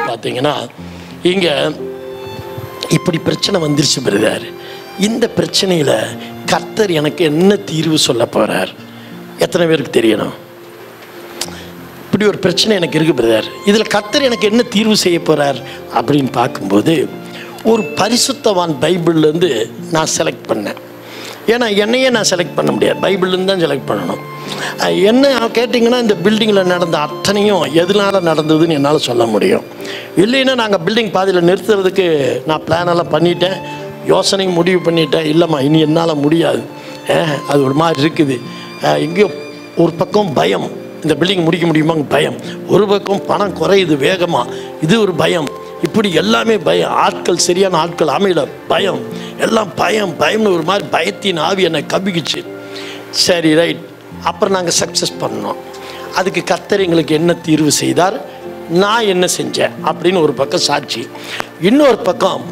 பார்த்தீங்கன்னா இங்க இப்படி பிரச்சனை வந்துருச்சு பிரதர். இந்த பிரச்சனையில கர்த்தர் எனக்கு என்ன தீர்வு சொல்ல போறார்? எத்தனை பேருக்கு தெரியணும்? இப்படி ஒரு பிரச்சனை எனக்கு இருக்கு பிரதர், இதுல கர்த்தர் எனக்கு என்ன தீர்வு செய்ய போறார் அப்படின்னு பார்க்கும்போது ஒரு பரிசுத்தவான் பைபிள்லேருந்து நான் செலக்ட் பண்ணேன். ஏன்னா என்னையே நான் செலக்ட் பண்ண முடியாது, பைபிள்லேருந்து தான் செலக்ட் பண்ணணும். என்ன கேட்டிங்கன்னா இந்த பில்டிங்கில் நடந்த அத்தனையும் எதனால் நடந்ததுன்னு என்னால் சொல்ல முடியும். இல்லைன்னா நாங்கள் பில்டிங் பாதியில் நிறுத்துறதுக்கு நான் பிளானெல்லாம் பண்ணிட்டேன், யோசனையும் முடிவு பண்ணிட்டேன். இல்லைம்மா இனி என்னால் முடியாது, அது ஒரு மாதிரி இருக்குது. எங்கேயோ ஒரு பக்கம் பயம், இந்த பில்டிங் முடிக்க முடியுமாங்க பயம், ஒரு பக்கம் பணம் குறையுது வேகமாக, இது ஒரு பயம். இப்படி எல்லாமே பயம், ஆட்கள் சரியான ஆட்கள் அமையல, பயம், எல்லாம் பயம் பயம்னு ஒரு மாதிரி பயத்தின் ஆவி என்னை கவ்விக்குச்சு. சரி ரைட், அப்புறம் நாங்கள் சக்ஸஸ் பண்ணோம். அதுக்கு கர்த்தர் எங்களுக்கு என்ன தீர்வு செய்தார், நான் என்ன செஞ்சேன் அப்படின்னு ஒரு பக்கம் சாட்சி. இன்னொரு பக்கம்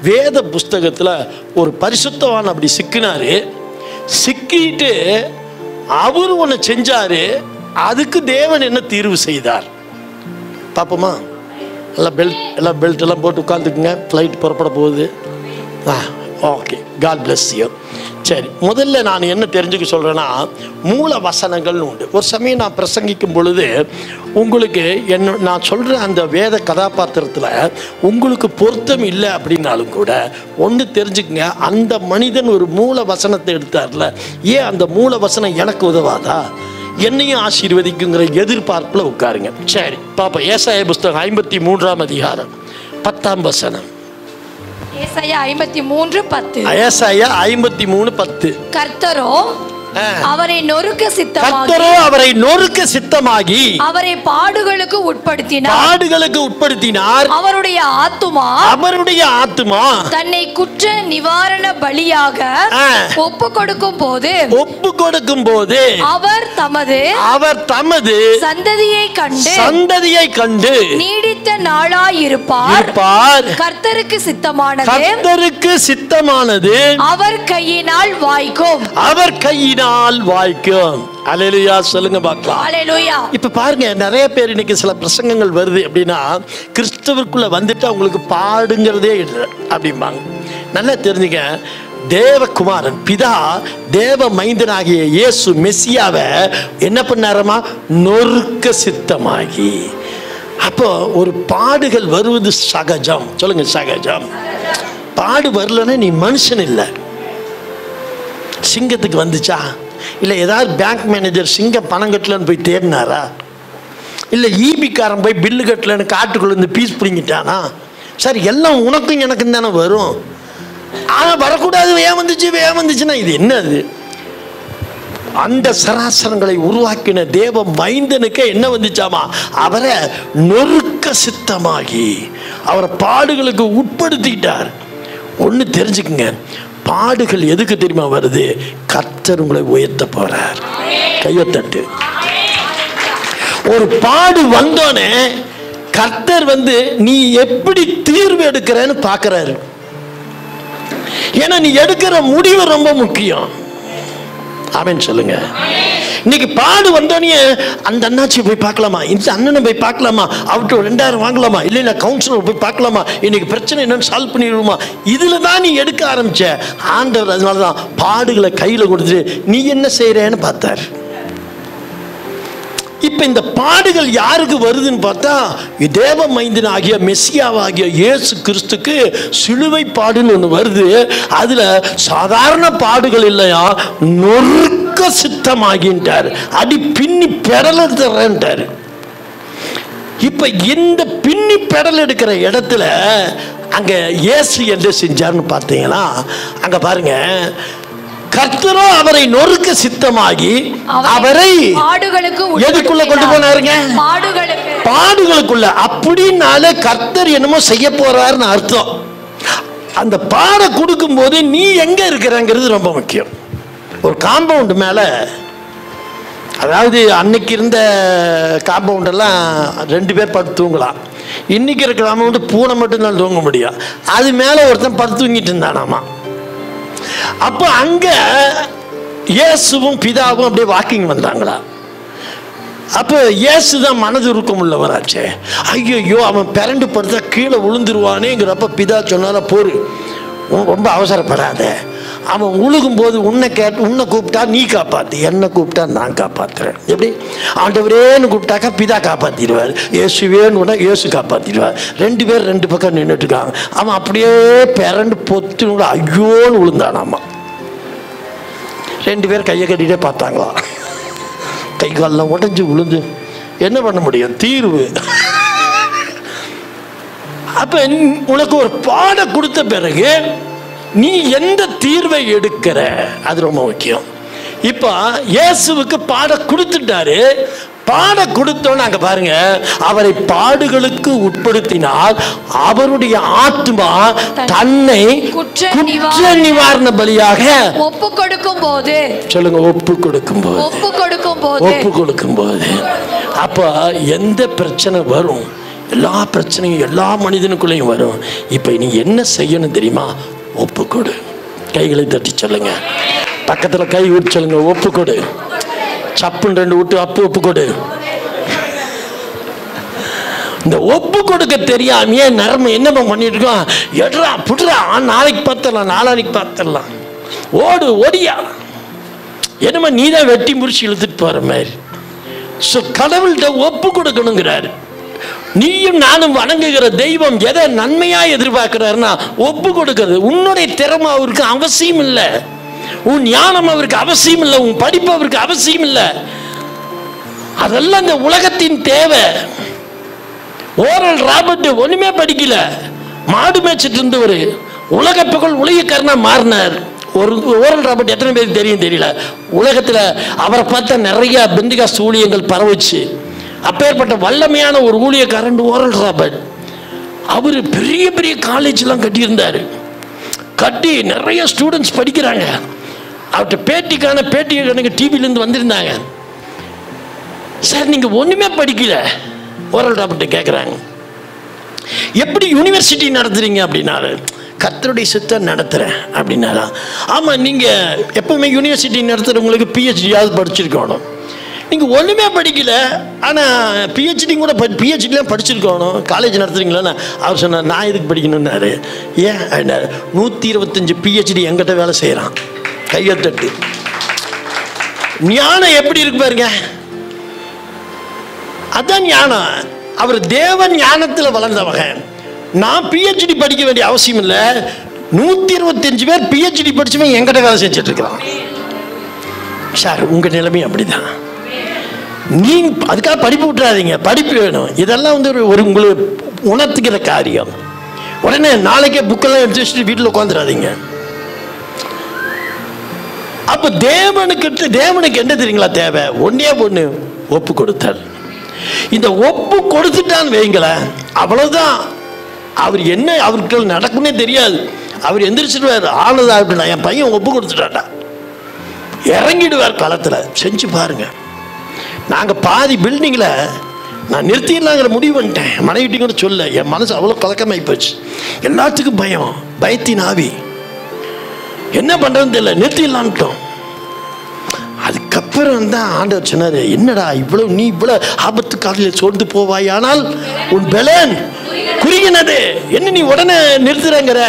வேத புஸ்தகத்தில் ஒரு பரிசுத்தவான் அப்படி சிக்கினாரு, சிக்கிட்டு அவர் ஒன்று செஞ்சாரு, அதுக்கு தேவன் என்ன தீர்வு செய்தார் பார்ப்போமா? எல்லாம் பெல்ட் எல்லாம் போட்டு உட்காந்துக்குங்க, ஃப்ளைட் புறப்பட போகுது. Okay, god bless you. சரி, முதல்ல நான் என்ன தெரிஞ்சுக்க சொல்கிறேன்னா, மூல வசனங்கள்னு உண்டு. ஒரு சமயம் நான் பிரசங்கிக்கும் பொழுது உங்களுக்கு நான் சொல்கிற அந்த வேத கதாபாத்திரத்தில் உங்களுக்கு பொருத்தம் இல்லை அப்படின்னாலும் கூட ஒன்று தெரிஞ்சுக்கங்க, அந்த மனிதன் ஒரு மூல வசனத்தை எடுத்தார்ல, ஏன் அந்த மூல வசனம் எனக்கு உதவாதா, என்னையும் ஆசீர்வதிக்குங்கிற எதிர்பார்ப்பில் உட்காருங்க. சரி பாப்பா, ஏசாயா புஸ்தகம் 53ஆம் அதிகாரம் 10ஆம் வசனம். ஏசாயா 53:10. ஏசாயா 53:10. கர்த்தரோ அவரை நொறுக்க சித்தமாகி அவரை பாடுகளுக்கு உட்படுத்தினார். அவருடைய ஆத்துமா தன்னை குற்ற நிவாரண பலியாக ஒப்பு கொடுக்கும் போது அவர் தமது சந்ததியை கண்டு நீடித்த நாளாயிருப்பார். கர்த்தருக்கு சித்தமானது அவர் கையினால் வாய்க்கும். அல்லேலூயா சொல்லுங்க பார்க்கலாம். அல்லேலூயா. இப்ப பாருங்க, நிறைய பேர் இன்னைக்கு சில பிரசங்கங்கள் வருது அப்படின்னா கிறிஸ்தவருக்குள்ள வந்துட்டு அவங்களுக்கு பாடுங்கிறதே இல்லை அப்படிம்பாங்க. நல்லா தெரிஞ்சுங்க, தேவகுமாரன் பிதா தேவ மைந்தனாகிய இயேசு மெசியாவை என்ன பண்ணாரமா, நொறுக்க சித்தமாகி. அப்போ ஒரு பாடுகள் வருவது சகஜம். சொல்லுங்க சகஜம். பாடு வரலன்னா நீ மனுஷன் இல்லை. சிங்கத்துக்கு வந்துச்சா, இல்லை ஏதாவது பேங்க் மேனேஜர் சிங்கம் பணம் கட்டலன்னு போய் தேடினாரா, இல்லை ஈபிக்காரன் போய் பில்லு கட்டலன்னு காட்டுக்குள்ள இருந்து பீஸ் பிடிங்கிட்டானா? சரி, எல்லாம் உனக்கும் எனக்கும் தானே வரும். ஆனால் வரக்கூடாது, வந்துச்சுன்னா இது என்னது? அந்த சராசரங்களை உருவாக்கின தேவ மைந்தனுக்கு என்ன வந்துச்சாமா, அவரை நொறுக்க சித்தமாகி அவரை பாடுகளுக்கு உட்படுத்திட்டார். ஒன்று தெரிஞ்சுக்குங்க, பாடுகள் எதுக்கு தெரியுமா வருது? கர்த்தர் உங்களை உயர்த்த போறார். கையத்தட்டு. ஒரு பாடு வந்தோனே கர்த்தர் நீ எப்படி தீர்வு எடுக்கிறன்னு பார்க்கறாரு. ஏன்னா நீ எடுக்கிற முடிவு ரொம்ப முக்கியம். ஆமென் சொல்லுங்க. இன்னைக்கு பாடு வந்தோடனே அந்த அண்ணாச்சி போய் பார்க்கலாமா, இந்த அண்ணனை போய் பார்க்கலாமா, அவர்கிட்ட 2000 வாங்கலாமா, இல்லைன்னா கவுன்சிலர் போய் பார்க்கலாமா, இன்னைக்கு பிரச்சனை என்னன்னு சால்வ் பண்ணிடுவோமா, இதுல தான் நீ எடுக்க ஆரம்பிச்ச. ஆண்டவர் அதனாலதான் பாடுகளை கையில கொடுத்துட்டு நீ என்ன செய்யறேன்னு பார்த்தார். இப்ப இந்த பாடுகள் யாருக்கு வருதுன்னு பார்த்தா, தேவ மைந்தன் ஆகிய மெசியாவாகிய இயேசு கிறிஸ்துக்கு சிலுவை பாடுன்னு ஒண்ணு வருது. அதுல சாதாரண பாடுகள் இல்லையா, நொறுக்க சித்தமாகின்றார், அடி பின்னி பெடல் எடுத்துறாரு. இப்ப இந்த பின்னி பெடல் எடுக்கிற இடத்துல அங்க இயேசு என்ன செஞ்சார்னு பார்த்தீங்கன்னா, அங்க பாருங்க, கர்த்தரோ அவரை நொறுக்க சித்தமாகி அவரை எதுக்குள்ள கொண்டு போனாருங்க, பாடுகளுக்குள்ள. அப்படின்னாலே கர்த்தர் என்னமோ செய்ய போறாருன்னு அர்த்தம். அந்த பாட கொடுக்கும் போது நீ எங்க இருக்கிறங்கிறது ரொம்ப முக்கியம். ஒரு காம்பவுண்ட் மேல, அதாவது அன்னைக்கு இருந்த காம்பவுண்டெல்லாம் 2 பேர் படுத்து தூங்கலாம். இன்னைக்கு இருக்கிற காம்பவுண்டு பூனை மட்டும்தான் தூங்க முடியும். அது மேல ஒருத்தன் படுத்து தூங்கிட்டு இருந்தானாமா. அப்ப அங்க இயேசுவும் பிதாவும் அப்படியே வாக்கிங் வந்தாங்களா. அப்போ இயேசு தான் மனது உருக்கம் உள்ளவராச்சே. ஐயோ அவன் பிறண்டு படுத்தா கீழே விழுந்துருவானேங்கிறப்ப பிதா சொன்னால போரு, ரொம்ப அவசரப்படாத, அவன் உழுகும்போது உன்னை கூப்பிட்டா நீ காப்பாத்து, என்னை கூப்பிட்டா நான் காப்பாத்துறேன். எப்படி? ஆண்டவரேன்னு கூப்பிட்டாக்கா பிதா காப்பாத்திடுவார், இயேசுவேன்னு இயேசு காப்பாத்திடுவார். 2 பேர் 2 பக்கம் நின்றுட்டு இருக்காங்க. அவன் அப்படியே பிறண்டு பொத்து ஐயோன்னு விழுந்தானாமா. 2 பேர் கையை கட்டிகிட்டே பார்த்தாங்களா, கை காலெல்லாம் உடஞ்சி விழுந்து என்ன பண்ண முடியும்? தீர்வு. அப்ப உனக்கு ஒரு பாடம் கொடுத்த பிறகு நீ எந்த தீர்வை எடுக்கிற, அது ரொம்ப முக்கியம். இப்ப இயேசுவுக்கு பாடம் கொடுத்துட்டாரு. பாடம் கொடுத்தோன்னு அங்க பாருங்க, அவரை பாடுகளுக்கு உட்படுத்தினால் அவருடைய ஆத்மா தன்னை குற்ற நிவாரண பலியாக ஒப்பு கொடுக்கும் போது, சொல்லுங்க, ஒப்பு கொடுக்கும் போது அப்ப எந்த பிரச்சனை வரும்? எல்லா பிரச்சனையும் எல்லா மனிதனுக்குள்ளேயும் வரும். இப்ப நீ என்ன செய்யணும் தெரியுமா? ஒப்புக்கொடு. கைகளை தட்டி சொல்லுங்க, பக்கத்துல கை விட்டு சொல்லுங்க, ஒப்புக்கொடு. சப்புன்னு 2 விட்டு ஒப்புக்கொடு. இந்த ஒப்பு கொடுக்க தெரியாமையே நரம்பு என்ன பண்ணிட்டு இருக்கோம்? எட்ரா புடுறா, நாளைக்கு பார்த்துடலாம், நாளானிக்கு பார்த்துடலாம், ஓடியா, என்னமா நீதான் வெட்டி முறிச்சு இழுத்துட்டு போற மாதிரி. கடவுள்கிட்ட ஒப்பு கொடுக்கணுங்கிறாரு. நீயும் நானும் வணங்குகிற தெய்வம் எதை நன்மையா எதிர்பார்க்கிறாருன்னா ஒப்பு கொடுக்கிறது. உன்னுடைய திறமை அவருக்கு அவசியம் இல்லை, உன் ஞானம் அவருக்கு அவசியம் இல்லை, உன் படிப்பு அவருக்கு அவசியம் இல்லை. அதெல்லாம் இந்த உலகத்தின் தேவை. ஓரல் ராபர்ட் ஒண்ணுமே படிக்கல, மாடு மேய்ச்சிட்டு இருந்தவர் உலக புகழ் உலகக்காரனா மாறினார். ஓரல் ராபர்ட் எத்தனை பேருக்கு தெரியும் தெரியல. உலகத்தில் அவரை பார்த்தா நிறைய பெந்திகாஸ்ட் ஊழியங்கள் பரவுச்சு. அப்பேற்பட்ட வல்லமையான ஒரு ஊழியக்காரன் ஓரல் ராபர்ட். அவர் பெரிய பெரிய காலேஜ்லாம் கட்டியிருந்தார். கட்டி நிறைய ஸ்டூடெண்ட்ஸ் படிக்கிறாங்க. அவர்கிட்ட பேட்டி எனக்கு டிவிலேருந்து வந்திருந்தாங்க. சார் நீங்கள் ஒன்றுமே படிக்கல, ஓரல் ராபர்ட்டை கேட்குறாங்க, எப்படி யூனிவர்சிட்டி நடத்துறீங்க அப்படின்னாரு. கர்த்தருடைய சித்தம் நடத்துகிறேன் அப்படின்னாரா. ஆமாம், நீங்கள் எப்பவுமே யூனிவர்சிட்டி நடத்துகிறவங்களுக்கு பிஹெச்டியாவது படிச்சிருக்கணும். நீங்கள் ஒன்றுமே படிக்கல, ஆனால் பிஹெச்டிலாம் படிச்சிருக்கணும், காலேஜ் நடத்துறீங்களான்னு. அவர் சொன்னார், நான் எதுக்கு படிக்கணும்னாரு. ஏன் அப்படின்னாரு, 125 பிஹெச்டி எங்கிட்ட வேலை செய்கிறான். கையத்தட்டு. ஞானம் எப்படி இருக்கு பாருங்க, அதான் ஞானம். அவர் தேவன் ஞானத்தில் வளர்ந்தவங்க. நான் பிஹெச்டி படிக்க வேண்டிய அவசியம் இல்லை. 125 பேர் பிஹெச்டி படிச்சவன் எங்கிட்ட வேலை செஞ்சுட்டு இருக்கிறான். சார் உங்கள் நிலைமை அப்படிதான். நீ அதுக்காக படிப்பு விட்டுறாதீங்க, படிப்பு வேணும். இதெல்லாம் ஒரு உங்களுக்கு உணர்த்துக்கிற காரியம். உடனே நாளைக்கே புக்கெல்லாம் எடுத்து வச்சுட்டு வீட்டில் உட்காந்துடாதீங்க. அப்போ தேவனுக்கு என்ன தெரியுங்களா தேவை? ஒன்றே ஒன்று, ஒப்பு கொடுத்தால். இந்த ஒப்பு கொடுத்துட்டான்னு வைங்களேன், அவ்வளோதான். அவர் என்ன அவருக்கு நடக்குன்னே தெரியாது. அவர் எந்திரிச்சிடுவார். ஆனதா அப்படின்னா என் பையன் ஒப்பு கொடுத்துட்டாட்டா, இறங்கிடுவார் களத்தில். செஞ்சு பாருங்க. நாங்கள் பாதி பில்டிங்கில் நான் நிறுத்திடலாங்கிற முடிவு பண்ணிட்டேன். மனைவிட்டி கூட சொல்ல, என் மனசு அவ்வளோ கலக்கமாகி போச்சு. எல்லாத்துக்கும் பயம், பயத்தின் ஆவி. என்ன பண்ணுறதுன்னு தெரியல, நிறுத்திடலான்ட்டோம். அதுக்கப்புறம் தான் ஆண்டவர் சொன்னார், என்னடா நீ இவ்வளோ ஆபத்து காலையில் சோர்ந்து போவாய், ஆனால் உன் பலன் குறுகினது. என்ன நீ உடனே நிறுத்துறங்கிற,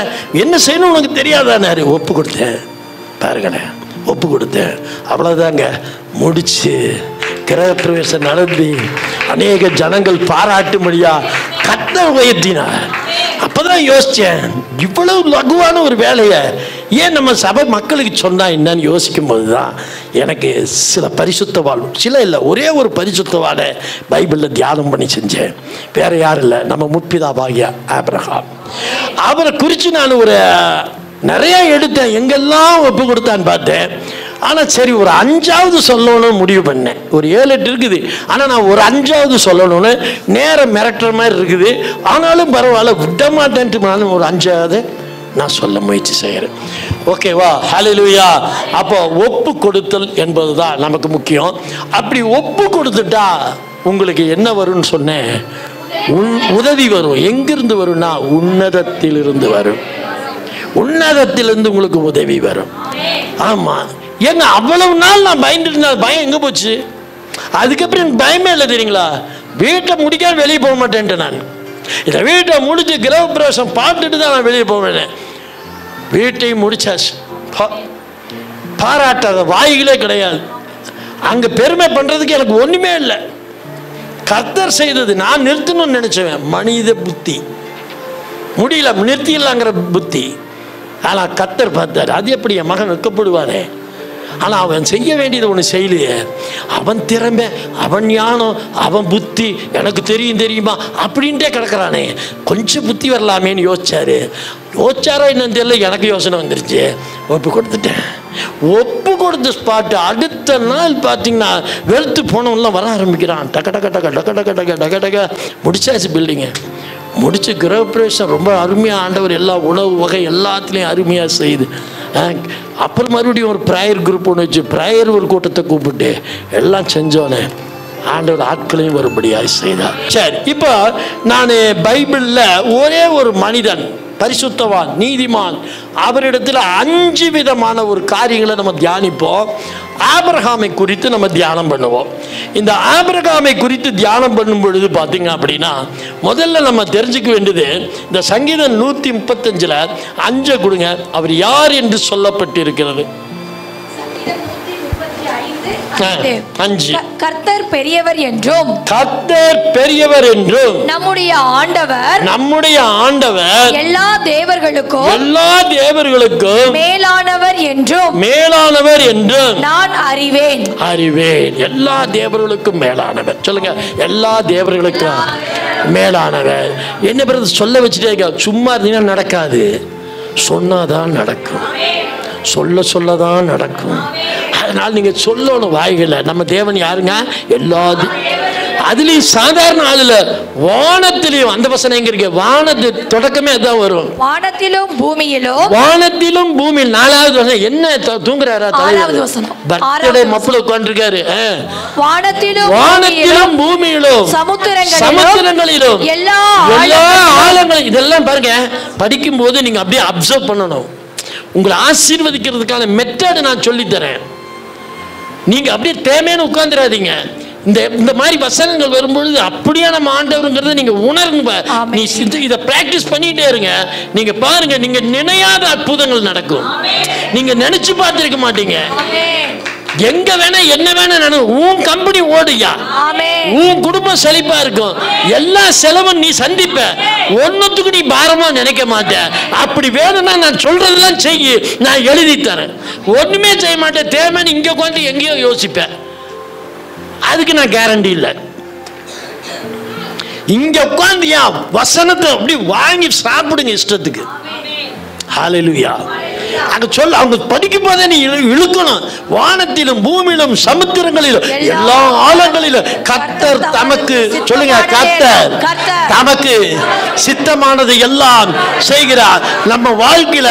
என்ன செய்யணும் உனக்கு தெரியாதானாரு. ஒப்பு கொடுத்தேன் பாருங்களேன், ஒப்பு கொடுத்தேன். அவ்வளோதாங்க, முடிச்சு கிரகப்பிரவேசம் நடத்தி அநேக ஜனங்கள் பாராட்டும்படியா கர்த்தர் உயர்த்தினார். அப்பதான் யோசிச்சேன், இவ்வளவு லகுவான ஒரு வேலையை ஏன் நம்ம சபை மக்களுக்கு சொன்னா என்னன்னு யோசிக்கும் போதுதான் எனக்கு சில பரிசுத்த வாழ்வு, சில இல்லை ஒரே ஒரு பரிசுத்தவான பைபிளில் தியானம் பண்ணி செஞ்சேன். வேற யாரும் இல்லை, நம்ம முற்பிதாவாகிய ஆபிரகாம். அவரை குறித்து நான் ஒரு நிறைய எடுத்தேன், எங்கெல்லாம் ஒப்பு கொடுத்தான்னு பார்த்தேன். ஆனால் சரி, ஒரு 5வது சொல்லணும்னு முடிவு பண்ணேன். ஒரு 7-8 இருக்குது, ஆனால் நான் ஒரு 5வது சொல்லணும்னு நேரம் மிரட்டுற மாதிரி இருக்குது. ஆனாலும் பரவாயில்ல, விட மாட்டேன்ட்டு நானும் ஒரு 5வது நான் சொல்ல முயற்சி செய்கிறேன். ஓகேவா? ஹல்லேலூயா. அப்போ ஒப்பு கொடுத்தல் என்பது தான் நமக்கு முக்கியம். அப்படி ஒப்பு கொடுத்துட்டா உங்களுக்கு என்ன வரும்னு சொன்னேன், உதவி வரும். எங்கிருந்து வரும்னா உன்னதத்திலிருந்து வரும். உன்னதத்திலிருந்து உங்களுக்கு உதவி வரும். ஆமாம். ஏன்னா அவ்வளவு நாள் நான் பயந்துட்டு இருந்தேன். பயம் எங்கே போச்சு? அதுக்கப்புறம் எனக்கு பயமே இல்லை தெரியுங்களா. வீட்டை முடிக்காம வெளியே போக மாட்டேன்ட்டு நான். இந்த வீட்டை முடிச்சு கிரக பிரவேசம் பார்த்துட்டு தான் நான் வெளியே போவேன். வீட்டையும் முடிச்சாச்சு. பாராட்டாத வாய்களே கிடையாது. அங்கே பெருமை பண்ணுறதுக்கு எனக்கு ஒன்றுமே இல்லை. கர்த்தர் செய்தது. நான் நிறுத்தணும்னு நினச்சேன். மனித புத்தி முடியல, நிறுத்திடலாங்கிற புத்தி. ஆனால் கர்த்தர் பார்த்தார். அது எப்படி என் மகன் வெட்கப்படுவானே, ஆனால் அவன் செய்ய வேண்டியது ஒன்று செய்யலையே. அவன் திறமை, அவன் ஞானம், அவன் புத்தி எனக்கு தெரியுமா அப்படின்ட்டே கிடக்கிறானே, கொஞ்சம் புத்தி வரலாமேன்னு யோசிச்சாரோ என்னன்னு தெரியல. எனக்கு யோசனை வந்துருச்சு. ஒப்பு கொடுத்துட்டேன். ஒப்பு கொடுத்த ஸ்பாட்டு அடுத்த நாள் பார்த்தீங்கன்னா வெளுத்து போனவன்லாம் வர ஆரம்பிக்கிறான். டக்க டக்க டக்க டக்க டக்க டக்க டக்க டக்க முடிச்சாச்சு. பில்டிங்கை முடிச்சு கிரகப்பிரவேசம் ரொம்ப அருமையாக ஆண்டவர் எல்லா உணவு வகை எல்லாத்துலேயும் அருமையாக செய்து. அப்புறம் மறுபடியும் ஒரு ப்ரேயர் குரூப் ஒன்று வச்சு ப்ரேயர் ஒரு கூட்டத்தை கூப்பிட்டு எல்லாம் செஞ்சோன்னே ஆண்டவர் ஆட்களையும் வரும்படியாக செய்தார். சரி, இப்போ நான் பைபிளில் ஒரே ஒரு மனிதன் பரிசுத்தவான் நீதிமான் அவரிடத்தில் 5 விதமான ஒரு காரியங்களை நம்ம தியானிப்போம். ஆபிரகாமை குறித்து நம்ம தியானம் பண்ணுவோம். இந்த ஆபிரகாமை குறித்து தியானம் பண்ணும் பொழுது பார்த்தீங்க அப்படின்னா முதல்ல நம்ம தெரிஞ்சுக்க வேண்டியது இந்த சங்கீதம் 135 5 கொடுங்க. அவர் யார் என்று சொல்லப்பட்டிருக்கிறது. 5 கர்த்தர் பெரியவர் என்றும் நம்முடைய ஆண்டவர் எல்லா தேவர்களுக்கும் மேலானவர் என்றும் நான் அறிவேன். எல்லா தேவர்களுக்கும் மேலானவர். சொல்லுங்க, எல்லா தேவர்களுக்கும் மேலானவர். என்ன பிறகு சொல்ல வச்சுட்டே சும்மா இருந்தீங்கன்னா நடக்காது. சொன்னாதான் நடக்கும். சொல்லதான் நடக்கும். அதனால் நீங்கள் சொல்லணும் வாய்களை. நம்ம தேவன் யாருங்க? அதுலேயும் சாதாரண ஆளுல வானத்திலையும். அந்த வசனம் எங்க இருக்கு? வானத்து தொடக்கமே அதான் வரும். வானத்திலும் பூமியில் 4வது வசனம். என்ன தூங்குறாரா? 6வது வசனம். பர்த்டே மப்புல உட்கார்ந்திருக்காரு. வானத்திலும் பூமியிலும் சமுத்திரங்களிலும் எல்லா ஆழங்களும். இதெல்லாம் பாருங்க, படிக்கும் போது நீங்க அப்படியே அப்சர்வ் பண்ணணும். உங்களை ஆசீர்வதிக்கிறதுக்கான மெத்தட் நான் சொல்லித்தரேன். நீங்க அப்படியே தேமையான உட்கார்ந்துடாதீங்க. இந்த மாதிரி வசனங்கள் வரும்பொழுது அப்படியே நம்ம ஆண்டவருங்கிறத நீங்க உணருங்க. நீ இதை பிராக்டிஸ் பண்ணிட்டே இருங்க. நீங்க பாருங்க, நீங்க நினையாத அற்புதங்கள் நடக்கும். நீங்க நினைச்சு பார்த்திருக்க மாட்டீங்க. எங்க வேணா என்ன வேணா உன் கம்பெனி ஓடுயா, உன் குடும்பம் செழிப்பா இருக்கும். எல்லா செலவும் நீ சந்திப்ப. ஒன்னுத்துக்கு நீ பாரமா நினைக்க மாட்ட. அப்படி வேணும்னா நான் சொல்றதெல்லாம் செய்ய, நான் எழுதி தரேன். ஒண்ணுமே செய்ய மாட்டேன். தேவைன்னு இங்க உட்காந்து எங்கேயோ யோசிப்பேன். அதுக்கு நான் கேரண்டி இல்லை. இங்க உட்காந்து வசனத்தை அப்படி வாங்கி சாப்பிடுங்க இஷ்டத்துக்கு. ஹல்லேலூயா. அங்க சொல்ல அவங்க படிக்கும் போதே நீ இழுக்கணும். வானத்திலும் பூமியிலும் சமுத்திரங்களிலும் எல்லா ஆழங்களிலும் கர்த்தர் தமக்கு, சொல்லுங்க, கர்த்தர் தமக்கு சித்தமானது எல்லாம் செய்கிறார். நம்ம வாழ்க்கையில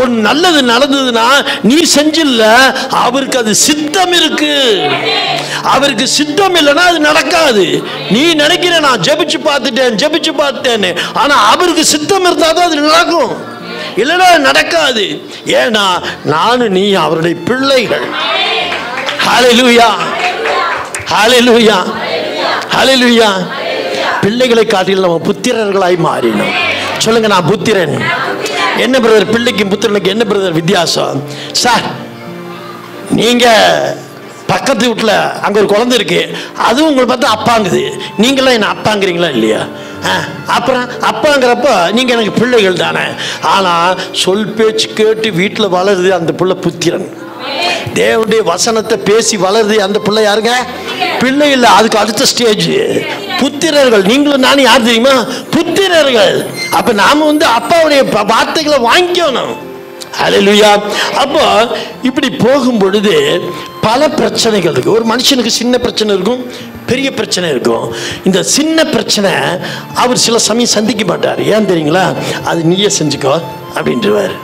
ஒரு நல்லது நடந்ததுன்னா நீ செஞ்சில்ல, அவருக்கு அது சித்தம் இருக்கு. அவருக்கு சித்தம் இல்லைன்னா அது நடக்காது. நீ நினைக்கிற நான் ஜெபிச்சு பார்த்துட்டேன்னு, ஆனா அவருக்கு சித்தம் இருந்தாதான் அது நடக்கும். இல்லைன்னா நடக்காது. ஏன்னா நானும் நீ அவருடைய பிள்ளைகள். ஹல்லேலூயா, ஹல்லேலூயா, ஹல்லேலூயா. பிள்ளைகளை காட்டில் நம்ம புத்திரர்களாய் மாறினோம். சொல்லுங்க, நான் புத்திரன். என்ன பிரதர், பிள்ளைக்கும் புத்திரனுக்கு என்ன பிரதர் வித்தியாசம்? சார், நீங்க பக்கத்து வீட்டில் அங்கே ஒரு குழந்தை இருக்கு, அதுவும் உங்களை பார்த்தா அப்பாங்குது. நீங்களாம் என்ன அப்பாங்கிறீங்களா இல்லையா? அப்புறம் அப்பாங்கிறப்ப நீங்கள் எனக்கு பிள்ளைகள் தானே. ஆனால் சொல் பேச்சு கேட்டு வீட்டில் வளருது அந்த பிள்ளை புத்திரன். தேவனுடைய வசனத்தை பேசி வளருது அந்த பிள்ளை யாருங்க? பிள்ளை இல்லை, அதுக்கு அடுத்த ஸ்டேஜ் புத்திரர்கள். நீங்களும் நானும் யார் தெரியுமா? புத்திரர்கள். அப்போ நாம் அப்பாவுடைய வார்த்தைகளை வாங்கிக்கணும். ஹல்லேலூயா. அப்போ இப்படி போகும் பொழுது பல பிரச்சனைகள் இருக்கு. ஒரு மனுஷனுக்கு சின்ன பிரச்சனை இருக்கும், பெரிய பிரச்சனை இருக்கும். இந்த சின்ன பிரச்சனை அவர் சில சமயம் சந்திக்க மாட்டார். ஏன் தெரியுங்களா? அது நீயே செஞ்சுக்கோ அப்படின்றவார்.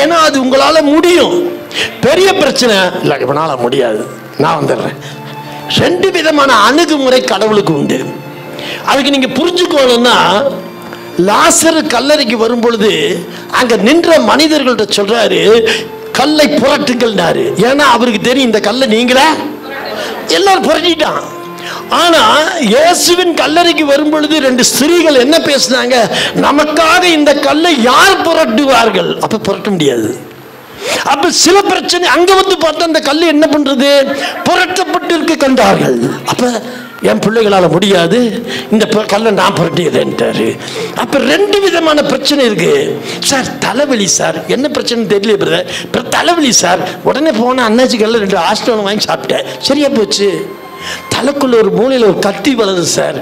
ஏன்னா அது உங்களால முடியும். பெரிய பிரச்சனை இல்லை, இவனால முடியாது, நான் வந்துடுறேன். 2 விதமான அணுகுமுறை கடவுளுக்கு உண்டு. அதுக்கு நீங்க புரிஞ்சுக்கணும்னா, லாசரு கல்லறைக்கு வரும் பொழுது அங்க நின்ற மனிதர்கள்ட்ட சொல்றாரு, கல்லை புரட்டுங்கள்னாரு. ஏன்னா அவருக்கு தெரியும் இந்த கல்லை நீங்களே எல்லாரும் புரட்டிட்டான். ஆனா இயேசுவின் கல்லறைக்கு வரும் பொழுது 2 ஸ்திரீகள் என்ன பேசினாங்க? நமக்காக இந்த கல்லை யார் புரட்டுவார்கள்? அப்ப புரட்ட முடியாது. அப்ப சில பிரச்சனை அங்க வந்து பார்த்தா அந்த கல் என்ன பண்றது? புரட்டப்பட்டு இருக்க கண்டார்கள். அப்ப என் பிள்ளைகளால முடியாது, இந்த கல்லை நான் புரட்டியதுன்ட்டாரு. அப்ப 2 விதமான பிரச்சனை இருக்கு. சார் தலைவலி சார், என்ன பிரச்சனை தெரியல பிரதர், தலைவலி சார், உடனே போன அண்ணாச்சி கல்ல 2 ஆஸ்ட்ரோன் வாங்கி சாப்பிட்டேன், சரியா போச்சு. தலைக்குள்ள ஒரு மூலையில் ஒரு கத்தி வளருது சார்,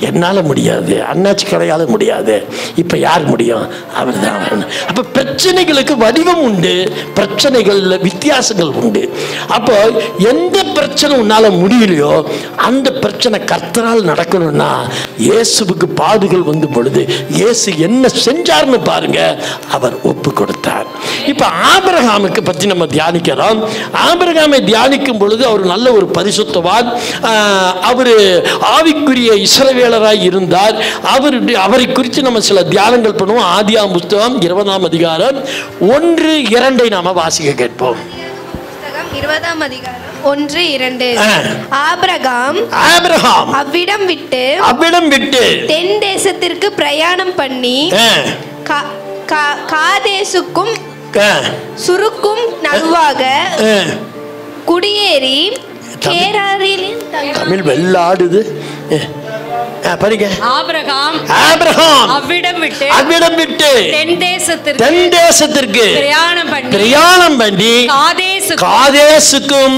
என்னால் முடியாது, அண்ணாச்சி கடையால முடியாது, இப்போ யார் முடியும்? அவர் தான். அப்போ பிரச்சனைகளுக்கு வடிவம் உண்டு, பிரச்சனைகளில் வித்தியாசங்கள் உண்டு. அப்போ எந்த பிரச்சனை உன்னால் முடியலையோ அந்த பிரச்சனை கர்த்தரால் நடக்கணும்னா இயேசுவுக்கு பாடுகள் வந்து பொழுது இயேசு என்ன செஞ்சார்னு பாருங்க, அவர் ஒப்பு கொடுத்தார். இப்போ ஆபிரகாமுக்கு பற்றி நம்ம தியானிக்கிறோம். ஆபிரகாமை தியானிக்கும் பொழுது அவர் நல்ல ஒரு பரிசுத்தவான், அவர் ஆவிக்குரிய இஸ்ரவேலராய் இருந்தார். அவரை குறித்து நம்ம சில தியானங்கள் பண்ணுவோம். ஆதியாகமம் புத்தகம் 20ஆம் அதிகாரம் 1-2 நாம வாசிக்க கேட்போம். 20ஆம் அதிகாரம் 1-2. ஆபிரகாம் அவ்விடம் விட்டு தென் தேசத்திற்கு பிரயாணம் பண்ணி காதேசுக்கும் சுருக்கும் நடுவாக குடியேறி கேராரில் தமிழ் வெள்ளாடுது. ஆபிரகாம் அவ்விடம் விட்டு தென் தேசத்திற்கு பிரயாணம் பண்ணி காதேசுக்கும்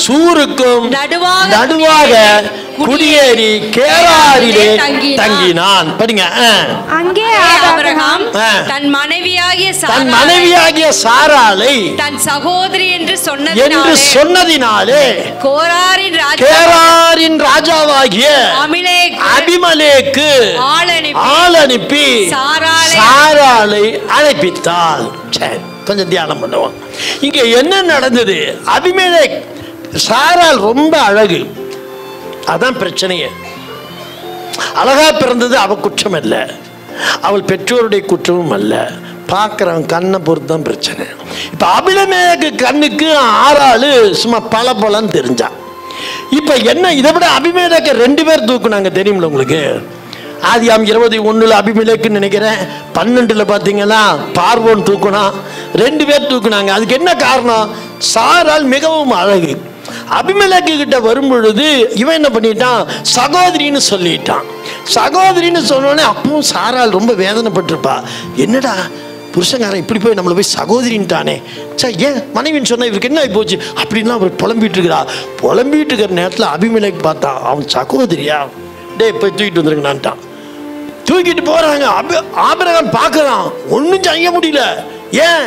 சூருக்கும் நடுவாக குடியேறி கேராரிலே தங்கினான். படிங்க. அங்கே ஆபிரகாம் தன் மனைவியாகிய சாராளை தன் சகோதரி என்று சொன்னதினாலே கேராரின் ராஜாவாகிய அபிமெலேக்கு ஆள் அனுப்பி சாராளை அழைப்பித்தாள். சரி, கொஞ்சம் தியானம் பண்ணுவோம். இங்க என்ன நடந்தது? அபிமெலேக், சாராள் ரொம்ப அழகு, அதான் பிரச்சனையே. அழகா பிறந்தது அவ குற்றம் அல்ல, அவள் பெற்றோருடைய குற்றமும் அல்ல, பார்க்குறவன் கண்ணை பொறுத்து தான் பிரச்சனை. இப்போ அபிமெலேக்கு கண்ணுக்கு ஆறாளு சும்மா பலன்னு தெரிஞ்சான். இப்போ என்ன, இதை விட அபிமெலேக்கு 2 பேர் தூக்குனாங்க, தெரியுமில்ல உங்களுக்கு? ஆதியாகமம் 21 அபிமெலேக்குன்னு நினைக்கிறேன், 12 பார்த்தீங்கன்னா பார்வோன் தூக்குனா, 2 பேர் தூக்குனாங்க. அதுக்கு என்ன காரணம்? சாராள் மிகவும் அழகு. அபிமெலேக்கு கிட்ட வரும் பொழுது இவன் என்ன பண்ணிட்டான்? சகோதரின்னு சொல்லிட்டான். சகோதரின்னு சொன்னோடனே அப்பவும் சாராள் ரொம்ப வேதனைப்பட்டிருப்பா. என்னடா புருஷங்காரன் இப்படி போய் நம்மளை போய் சகோதரின்ட்டானே, சார் ஏன் மனைவின்னு சொன்னா இவருக்கு என்ன ஆகி போச்சு அப்படின்லாம் அவர் புலம்பிட்டு இருக்கிறா. புலம்பிட்டு இருக்கிற நேரத்தில் அபிமெலேக்கு பார்த்தான், அவன் சகோதரியா, டே போய் தூக்கிட்டு வந்துருங்கண்ணான்ட்டான். தூக்கிட்டு போறாங்க. ஆபிரகாம் பார்க்கறான், ஒன்றும் செய்ய முடியல. ஏன்?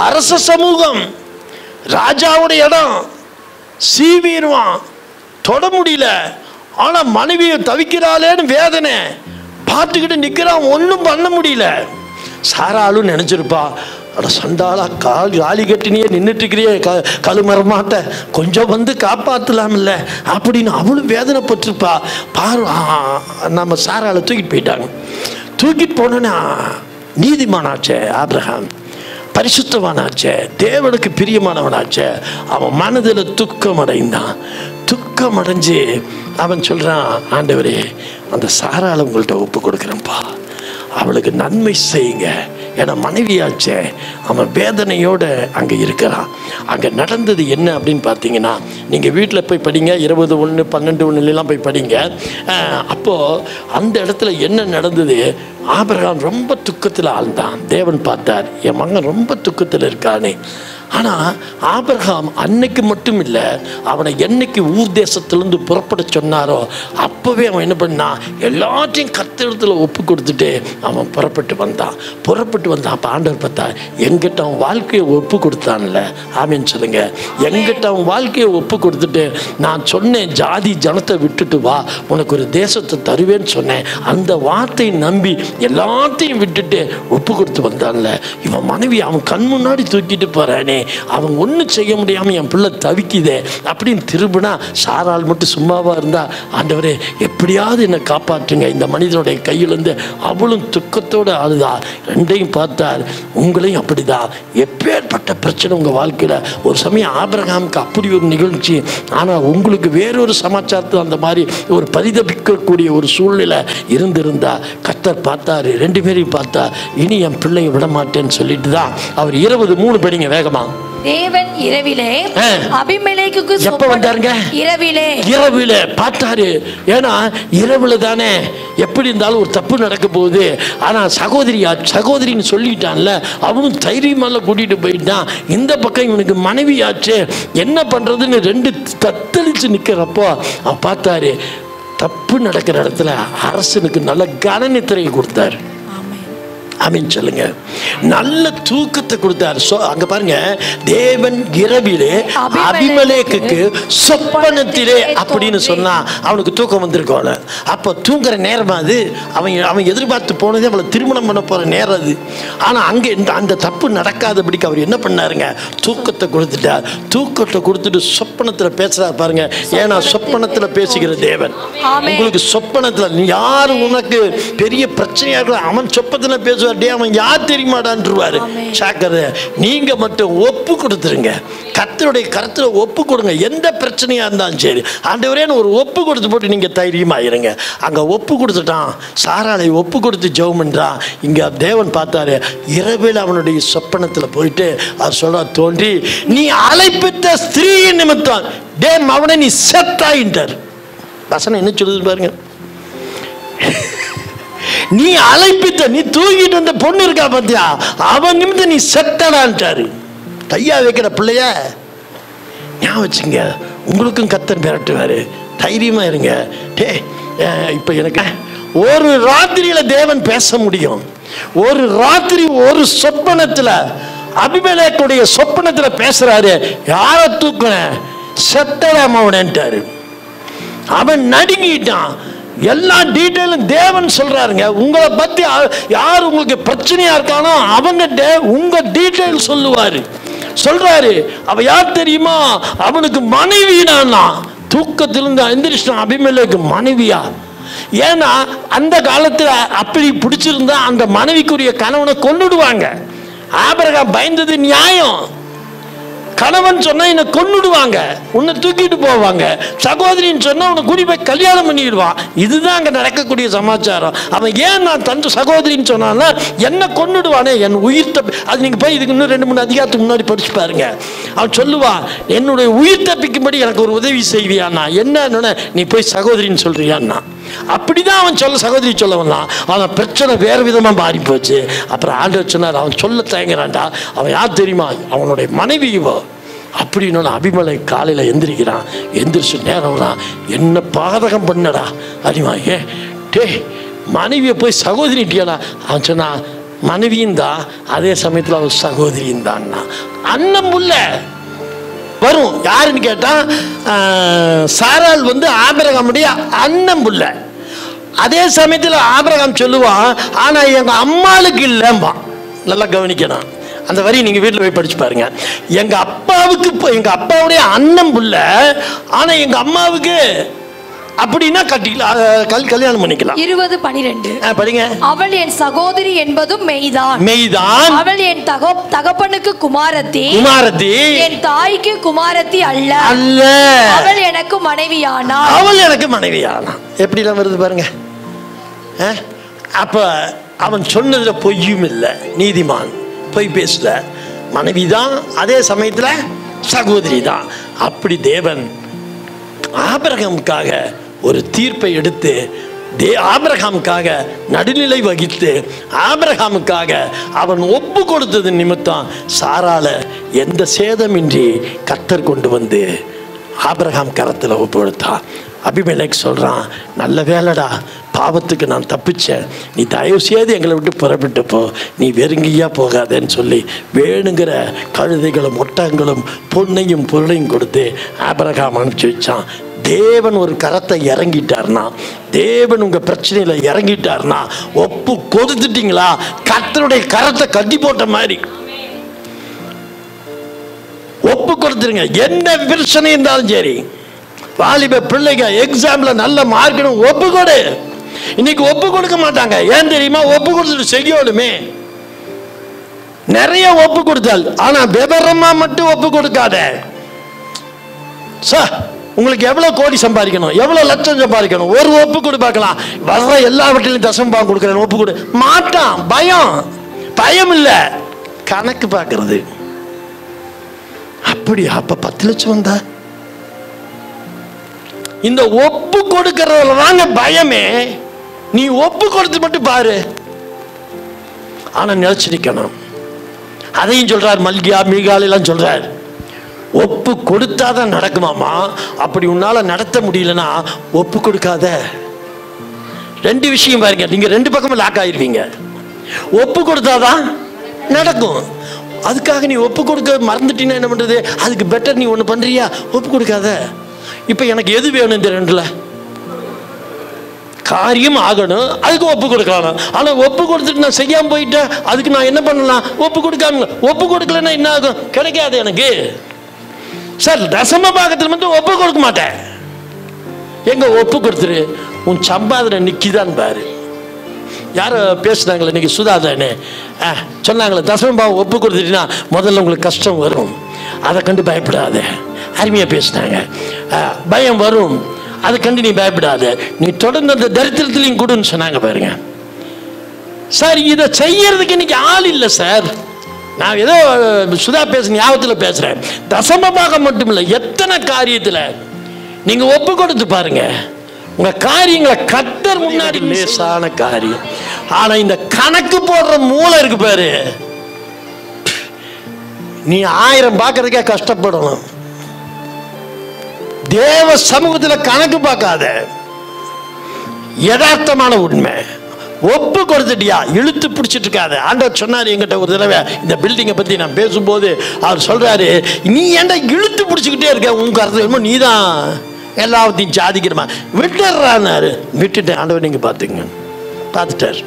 அரச சமூகம், ராஜாவுடைய இடம், சீவிடுவான், தொட முடியல. ஆனா மனைவியை தவிக்கிறாளேன்னு வேதனை பார்த்துக்கிட்டு நிற்கிறான், ஒன்றும் பண்ண முடியல. சாராளும் நினைச்சிருப்பா, அட சண்டாளா, காலி கட்டினியே நின்றுட்டு இருக்கிறியே கழுமரமாட்ட, கொஞ்சம் வந்து காப்பாற்றலாம்ல அப்படின்னு அவளும் வேதனைப்பட்டிருப்பா. பாரு, நம்ம சாராளை தூக்கிட்டு போயிட்டாங்க. தூக்கிட்டு போனோன்னா நீதிமானாச்சே ஆபிரகாம், பரிசுத்தவானாச்சே, தேவனுக்கு பிரியமானவனாச்சே, அவன் மனதில் துக்கம் அடைந்தான். துக்கம் அடைஞ்சு அவன் சொல்றான், ஆண்டவரே அந்த சாராளை உங்கள்கிட்ட ஒப்பு கொடுக்குறேன்ப்பா, அவளுக்கு நன்மை செய்யுங்க, ஏன்னா மனைவியாச்சே. அவன் வேதனையோடு அங்கே இருக்கிறான். அங்கே நடந்தது என்ன அப்படின்னு பார்த்தீங்கன்னா, நீங்கள் வீட்டில் போய் படிங்க, 21, 12 போய் படிங்க. அப்போது அந்த இடத்துல என்ன நடந்தது? ஆபிரகாம் ரொம்ப துக்கத்தில் ஆழ்ந்தான். தேவன் பார்த்தார், என் மகன் ரொம்ப துக்கத்தில் இருக்கானே. ஆனால் ஆபிரகாம் அன்னைக்கு மட்டும் இல்லை, அவனை என்னைக்கு ஊர் தேசத்திலேருந்து புறப்பட சொன்னாரோ அப்போவே அவன் என்ன பண்ணான்? எல்லாத்தையும் கர்த்தரிடத்தில் ஒப்பு கொடுத்துட்டு அவன் புறப்பட்டு வந்தான். அப்போ ஆண்டவர் பார்த்தா, எங்கிட்ட அவன் வாழ்க்கையை ஒப்பு கொடுத்தான்ல, ஆமேன்னு சொல்லுங்க. எங்கிட்ட அவன் வாழ்க்கையை ஒப்பு கொடுத்துட்டு நான் சொன்னேன், ஜாதி ஜனத்தை விட்டுட்டு வா, உனக்கு ஒரு தேசத்தை தருவேன்னு சொன்னேன். அந்த வார்த்தையை நம்பி எல்லாத்தையும் விட்டுட்டு ஒப்பு கொடுத்து வந்தான்ல, இவன் மனைவி அவன் கண் முன்னாடி தூக்கிட்டு போறானே, அவன் ஒன்றும் செய்ய முடியாமல் என் பிள்ளை தவிக்குதே அப்படின்னு திரும்பினா சாராள் மட்டும் சும்மாவாக இருந்தா, ஆண்டவரே எப்படியாவது என்னை காப்பாற்றுங்க இந்த மனிதனுடைய கையிலேருந்து. அவளும் துக்கத்தோடு அழுதா. ரெண்டையும் பார்த்தார். உங்களையும் அப்படிதான், எப்பேற்பட்ட பிரச்சனை உங்கள் வாழ்க்கையில். ஒரு சமயம் ஆபிரகாமுக்கு அப்படி ஒரு நிகழ்ச்சி, ஆனால் உங்களுக்கு வேறொரு சமாச்சாரத்தில் அந்த மாதிரி ஒரு பரிதபிக்கக்கூடிய ஒரு சூழ்நிலை இருந்திருந்தா கர்த்தர் பார்த்தாரு, ரெண்டு பேரையும் பார்த்தா. இனி என் பிள்ளையை விட மாட்டேன்னு சொல்லிட்டு தான் அவர் 23 படிங்க வேகமா. தேவன் இரவிலே அபிமெலேக்குக்கு எப்ப வந்தாருங்க? இரவிலே பார்த்தாரு. ஏன்னா இரவுல தானே எப்படி இருந்தாலும் ஒரு தப்பு நடக்க போகுது. ஆனா சகோதரின்னு சொல்லிட்டான்ல, அவனும் தைரியமால கூட்டிட்டு போயிட்டான். இந்த பக்கம் இவனுக்கு மனைவியாச்சு, என்ன பண்றதுன்னு ரெண்டு தத்தளிச்சு நிக்கிறப்போ அவன் பார்த்தாரு, தப்பு நடக்கிற இடத்துல அரசனுக்கு நல்ல கனநித்திரையை கொடுத்தாரு. ஆமீன் சொல்லுங்க. நல்ல தூக்கத்தை கொடுத்தார். அங்க பாருங்க, தேவன் இரவிலே அபிமெலேக்குக்கு சொப்பனத்திலே அப்படின்னு சொன்னா அவனுக்கு தூக்கம் வந்திருக்கோல. அப்ப தூங்குற நேரமா அது? அவன் எதிர்பார்த்து போனதே அவளை திருமணம் பண்ண போற நேரம் அது. ஆனா அங்க அந்த தப்பு நடக்காதபடிக்கு அவர் என்ன பண்ணாருங்க, தூக்கத்தை கொடுத்துட்டார். தூக்கத்தை கொடுத்துட்டு சொப்பனத்துல பேசுறாரு பாருங்க. ஏன்னா சொப்பனத்துல பேசுகிற தேவன். உங்களுக்கு சொப்பனத்துல நீ யாரு உனக்கு பெரிய பிரச்சனையா இருக்க, அவன் சொப்பனத்துல பேசுவார். அவன் யார் தெரியுமாடான்றுவாரு. நீங்க மட்டும் ஒப்பு கொடுத்துருங்க, கர்த்தருடைய கருத்துல ஒப்பு கொடுங்க. எந்த பிரச்சனையா இருந்தாலும் சரி, ஆண்டவரே ஒரு ஒப்பு கொடுத்து போட்டு நீங்க தைரியமா இருங்க. அங்க ஒப்பு கொடுத்துட்டான். சாராளை ஒப்பு கொடுத்து ஜெபம் பண்றான். இங்க தேவன் பார்த்தாரு. இரவில் அவனுடைய சொப்பனத்துல போயிட்டு அவர் சொல்ற, தோன்றி நீ அழைப்பித்த ஸ்திரீயின் நிமித்தம் டே அவனை நீ செத்தாயின்றார். வசனம் என்ன சொல்லுது பாருங்க. நீ அழைப்பித்த, நீ தூங்கிட்டு வந்த பொண்ணு இருக்கா பாத்தியா, அவன் நிமித்தம் நீ செத்தடான்ட்டாரு. கையா வைக்கிற பிள்ளைய ஞாபகம் வச்சுங்க. உங்களுக்கும் கர்த்தர் மிரட்டுவாரு. தைரியமா இருங்க. இப்ப எனக்கு ஒரு ராத்திரியில தேவன் பேச முடியும். ஒரு ராத்திரி ஒரு சொப்பனத்துல அபிமெலேக்குடைய சொப்பனத்துல பேசுறாரு. யார தூக்குன, செத்தடாம அவன்ட்டாரு. அவன் நடுங்கிட்டான். எல்லா டீட்டெயிலும் தேவன் சொல்றாருங்க. உங்களை பத்தி யார் உங்களுக்கு பிரச்சனையா இருக்கானோ அவங்கிட்ட உங்க டீட்டெயில் சொல்றாரு. அவ யார் தெரியுமா, அவனுக்கு மனைவினா. தூக்கத்திலிருந்து எந்திரிச்சான். அபிமெலேக்கு மனைவியா? ஏன்னா அந்த காலத்துல அப்படி பிடிச்சிருந்தா அந்த மனைவிக்குரிய கணவனை கொன்னுடுவாங்க. ஆபிரகாம் பயந்தது நியாயம். கணவன் சொன்னா என்னை கொன்னுடுவாங்க, உன்னை தூக்கிட்டு போவாங்க. சகோதரின்னு சொன்னா உன்னை கூடி போய் கல்யாணம் பண்ணிடுவான். இதுதான் அங்க நடக்கக்கூடிய சமாச்சாரம். அவன் ஏன் நான் தன் சகோதரின்னு சொன்னான்னா என்ன கொன்னுடுவானே, என் உயிர் தப்பி. அது நீங்க போய் இதுக்கு இன்னும் 2-3 அதிகாரத்துக்கு முன்னாடி படிச்சு பாருங்க. அவன் சொல்லுவான், என்னுடைய உயிர் தப்பிக்கும்படி எனக்கு ஒரு உதவி செய்வியான்னா. என்ன நீ போய் சகோதரின்னு சொல்றியான்னா. அப்படிதான் அவன் சகோதரி சொல்ல வந்தான். அவன் பிரச்சனை வேற விதமா மாறி போச்சு. அப்புறம் ஆண்டவர் சொன்னார், அவன் சொல்ல தயங்குறான்டா. அவன் யார் தெரியுமா, அவனுடைய மனைவி. அப்படின்னு அபிமெலேக்கு காலையில எந்திரிக்கிறான். எந்திரிச்சு நேரம் என்ன பாதகம் பண்ணடா அறிவா, மனைவியை போய் சகோதரிட்டியாடா. அவன் சொன்னா மனைவியும் தான், அதே சமயத்தில் அவன் சகோதரியும் தான். அண்ணன் புள்ள வரும். யாருன்னு கேட்டா சாராள் ஆபிரகாமுடைய அண்ணன் புள்ள. அதே சமயத்தில் ஆபிரகாம் சொல்லுவான், ஆனா எங்க அம்மாளுக்கு இல்லைம்பா. நல்லா கவனிக்கணும். அந்த வரி நீங்க வீட்டில் போய் படிச்சு பாருங்க. எங்க அப்பாவுடைய அண்ணன் புள்ள, ஆனா எங்க அம்மாவுக்கு அப்படின்னா கல்யாணம் பண்ணிக்கலாம். 20:12 படிங்க. அவள் என் சகோதரி என்பதும் மெய்தான். அவள் என் தகப்பனுக்கு குமாரத்தி, என் தாய்க்கு குமாரத்தி அல்ல. அவள் எனக்கு மனைவியானா. எப்படிலாம் வருது பாருங்க. அப்ப அவன் சொன்னதுல பொய்யும் இல்லை. நீதிமான் பொய் பேசல. மனைவிதான், அதே சமயத்துல சகோதரி தான். அப்படி தேவன் ஆபிரகாமுக்காக ஒரு தீர்ப்பை எடுத்து, ஆபிரகாமுக்காக நடுநிலை வகித்து, ஆபிரகாமுக்காக அவன் ஒப்பு கொடுத்தது நிமித்தம் சாராள எந்த சேதமின்றி கர்த்தர் கொண்டு வந்து ஆபிரகாம் கரத்தில் ஒப்பு கொடுத்தான். அபிமெலேக்கு சொல்றான், நல்ல வேலைடா, பாவத்துக்கு நான் தப்பிச்சேன். நீ தயவு செய்து எங்களை விட்டு புறப்பட்டு போ, நீ வெறுங்கியா போகாதேன்னு சொல்லி வேணுங்கிற கழுதைகளும் ஒட்டகங்களும் பொன்னையும் பொருளையும் கொடுத்து ஆபிரகாம் அனுப்பிச்சு வச்சான். தேவன் ஒரு கரத்தை இறங்கிட்டார்னா, தேவன் உங்க பிரச்சனையில இறங்கிட்டார்னா, ஒப்பு கொடுத்துட்டீங்களா, கர்த்தருடைய கரத்தை கட்டி போட்ட மாதிரி. ஒப்பு கொடுத்துருங்க. என்ன பிரச்சனை இருந்தாலும் சரி, வாலிப பிள்ளைங்க எக்ஸாம்ல நல்ல மார்க்கணும், ஒப்பு கொடு. இன்னைக்கு ஒப்பு கொடுக்க மாட்டாங்க. ஏன் தெரியுமா? ஒப்பு கொடுத்துட்டு செய்யணுமே. நிறைய ஒப்பு கொடுத்தால், ஆனா விவரமா மட்டும் ஒப்பு கொடுக்காத. சார், உங்களுக்கு எவ்வளவு கோடி சம்பாதிக்கணும், எவ்வளவு லட்சம் சம்பாதிக்கணும், ஒரு ஒப்பு கொடு பார்க்கலாம். வர்ற எல்லாவற்றிலும் தசம்பாகம் கொடுக்குறேன், ஒப்பு கொடு மாட்டான். பயம் இல்லை, கணக்கு பார்க்கறது. அப்படியா? அப்ப 10 லட்சம் வந்தா? இந்த ஒப்பு கொடுக்கறதுல தாங்க பயமே. நீ ஒப்பு கொடுத்து மட்டும் பாரு, ஆனா நிலைச்சு நிக்கணும். அதையும் சொல்றார் மல்கியா, மீகால் எல்லாம் சொல்றார். ஒப்பு கொடுத்தாதான் நடக்குமாமா. அப்படி உன்னால நடத்த முடியலன்னா ஒப்பு கொடுக்காத. 2 விஷயம் பாருங்க, நீங்க 2 பக்கமும் லாக் ஆயிருவீங்க. ஒப்பு கொடுத்தாதான் நடக்கும். அதுக்காக நீ ஒப்பு கொடுக்க மறந்துட்டீங்கன்னா என்ன பண்றது? அதுக்கு பெட்டர் நீ ஒண்ணு பண்றியா? ஒப்பு கொடுக்காத. இப்ப எனக்கு எது வேணும்? இந்த 2ல காரியம் ஆகணும், அதுக்கு ஒப்பு கொடுக்கலாம். ஆனா ஒப்பு கொடுத்துட்டு நான் செய்யாம போயிட்டேன், அதுக்கு நான் என்ன பண்ணலாம்? ஒப்பு கொடுக்காம. ஒப்பு கொடுக்கலன்னா என்ன ஆகும்? கிடைக்காது எனக்கு. சார், தசம பாகத்தில் மட்டும் ஒப்பு கொடுக்க மாட்டேன். எங்க ஒப்பு கொடுத்துரு, உன் சம்பாதனை நிக்கிதான் பாரு. யாரோ பேசுனாங்களே இன்னைக்கு, சுதாதானே சொன்னாங்களே, தசம பாகம் ஒப்பு கொடுத்துட்டீங்கன்னா முதல்ல உங்களுக்கு கஷ்டம் வரும், அதை கண்டு பயப்படாத. அருமையா பேசினாங்க. பயம் வரும், அதை கண்டு நீ பயப்படாத, நீ தொடர்ந்து அந்த தரித்திரத்திலையும் கொடுன்னு சொன்னாங்க பாருங்க. சார், இதை செய்யறதுக்கு இன்னைக்கு ஆள் இல்லை சார். நான் ஏதோ சுதா பேச ஞாபகத்தில் பேசுறேன். தசம பாகம் மட்டும் இல்லை, எத்தனை காரியத்தில் நீங்க ஒப்பு கொடுத்து பாருங்க. உங்க காரியங்களை கர்த்தர் முன்னாடி லேசான காரியம். ஆனா இந்த கணக்கு போடுற மூளை இருக்கு பாரு, நீ 1000 பார்க்கறதுக்கே கஷ்டப்படணும். தேவ சமூகத்தில் கணக்கு பார்க்காத. யதார்த்தமான உண்மை. ஒப்பு கொடுத்துட்டியா, இழுத்து பிடிச்சிட்டு இருக்காத. ஆண்டவர் சொன்னார் என்கிட்ட ஒரு தடவை, இந்த பில்டிங்கை பத்தி நான் பேசும்போது அவர் சொல்றாரு, நீ ஏன்டா இழுத்து பிடிச்சிக்கிட்டே இருக்க, உங்க அர்த்தம் நீ தான் எல்லாத்தையும் சாதிக்கிறமா, விட்டுறாரு. விட்டுட்டேன். ஆண்டவர் நீங்க பாத்துங்க, பார்த்துட்டார்.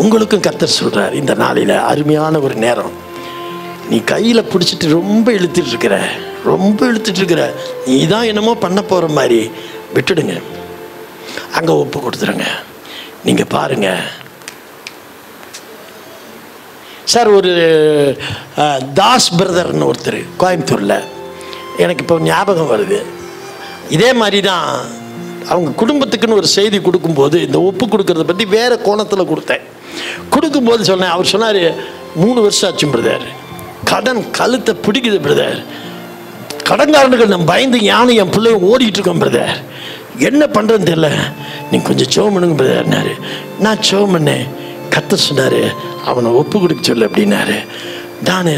உங்களுக்கும் கர்த்தர் சொல்றார், இந்த நாளில அருமையான ஒரு நேரம். நீ கையில பிடிச்சிட்டு ரொம்ப இழுத்துட்டு இருக்கிற, நீ தான் என்னமோ பண்ண போற மாதிரி, விட்டுடுங்க. அங்க ஒப்பு கொடுத்துருங்க. நீங்க பாருங்க சார், ஒரு தாஸ் பிரதர்னு ஒருத்தர் கோயம்புத்தூர்ல, எனக்கு இப்போ ஞாபகம் வருது. இதே மாதிரி தான் அவங்க குடும்பத்துக்குன்னு ஒரு செய்தி கொடுக்கும்போது, இந்த ஒப்பு கொடுக்கறத பற்றி வேற கோணத்தில் கொடுக்கும்போது சொன்னேன். அவர் சொன்னார், 3 வருஷம் ஆச்சு பிரதர், கடன் கழுத்தை பிடிக்குது பிரதர், கடன்காரனுக்கு நான் பயந்து யானை என் பிள்ளைய ஓடிட்டு இருக்கேன் பிரதர், என்ன பண்ணுறதுன்னு தெரியல, நீங்கள் கொஞ்சம் ஜெபம் பண்ணுங்க பிரதர்னாரு. நான் ஜெபம் பண்ணேன். கர்த்தர் சொன்னார், அவனை ஒப்பு கொடுக்க சொல்லு அப்படின்னாரு. நான்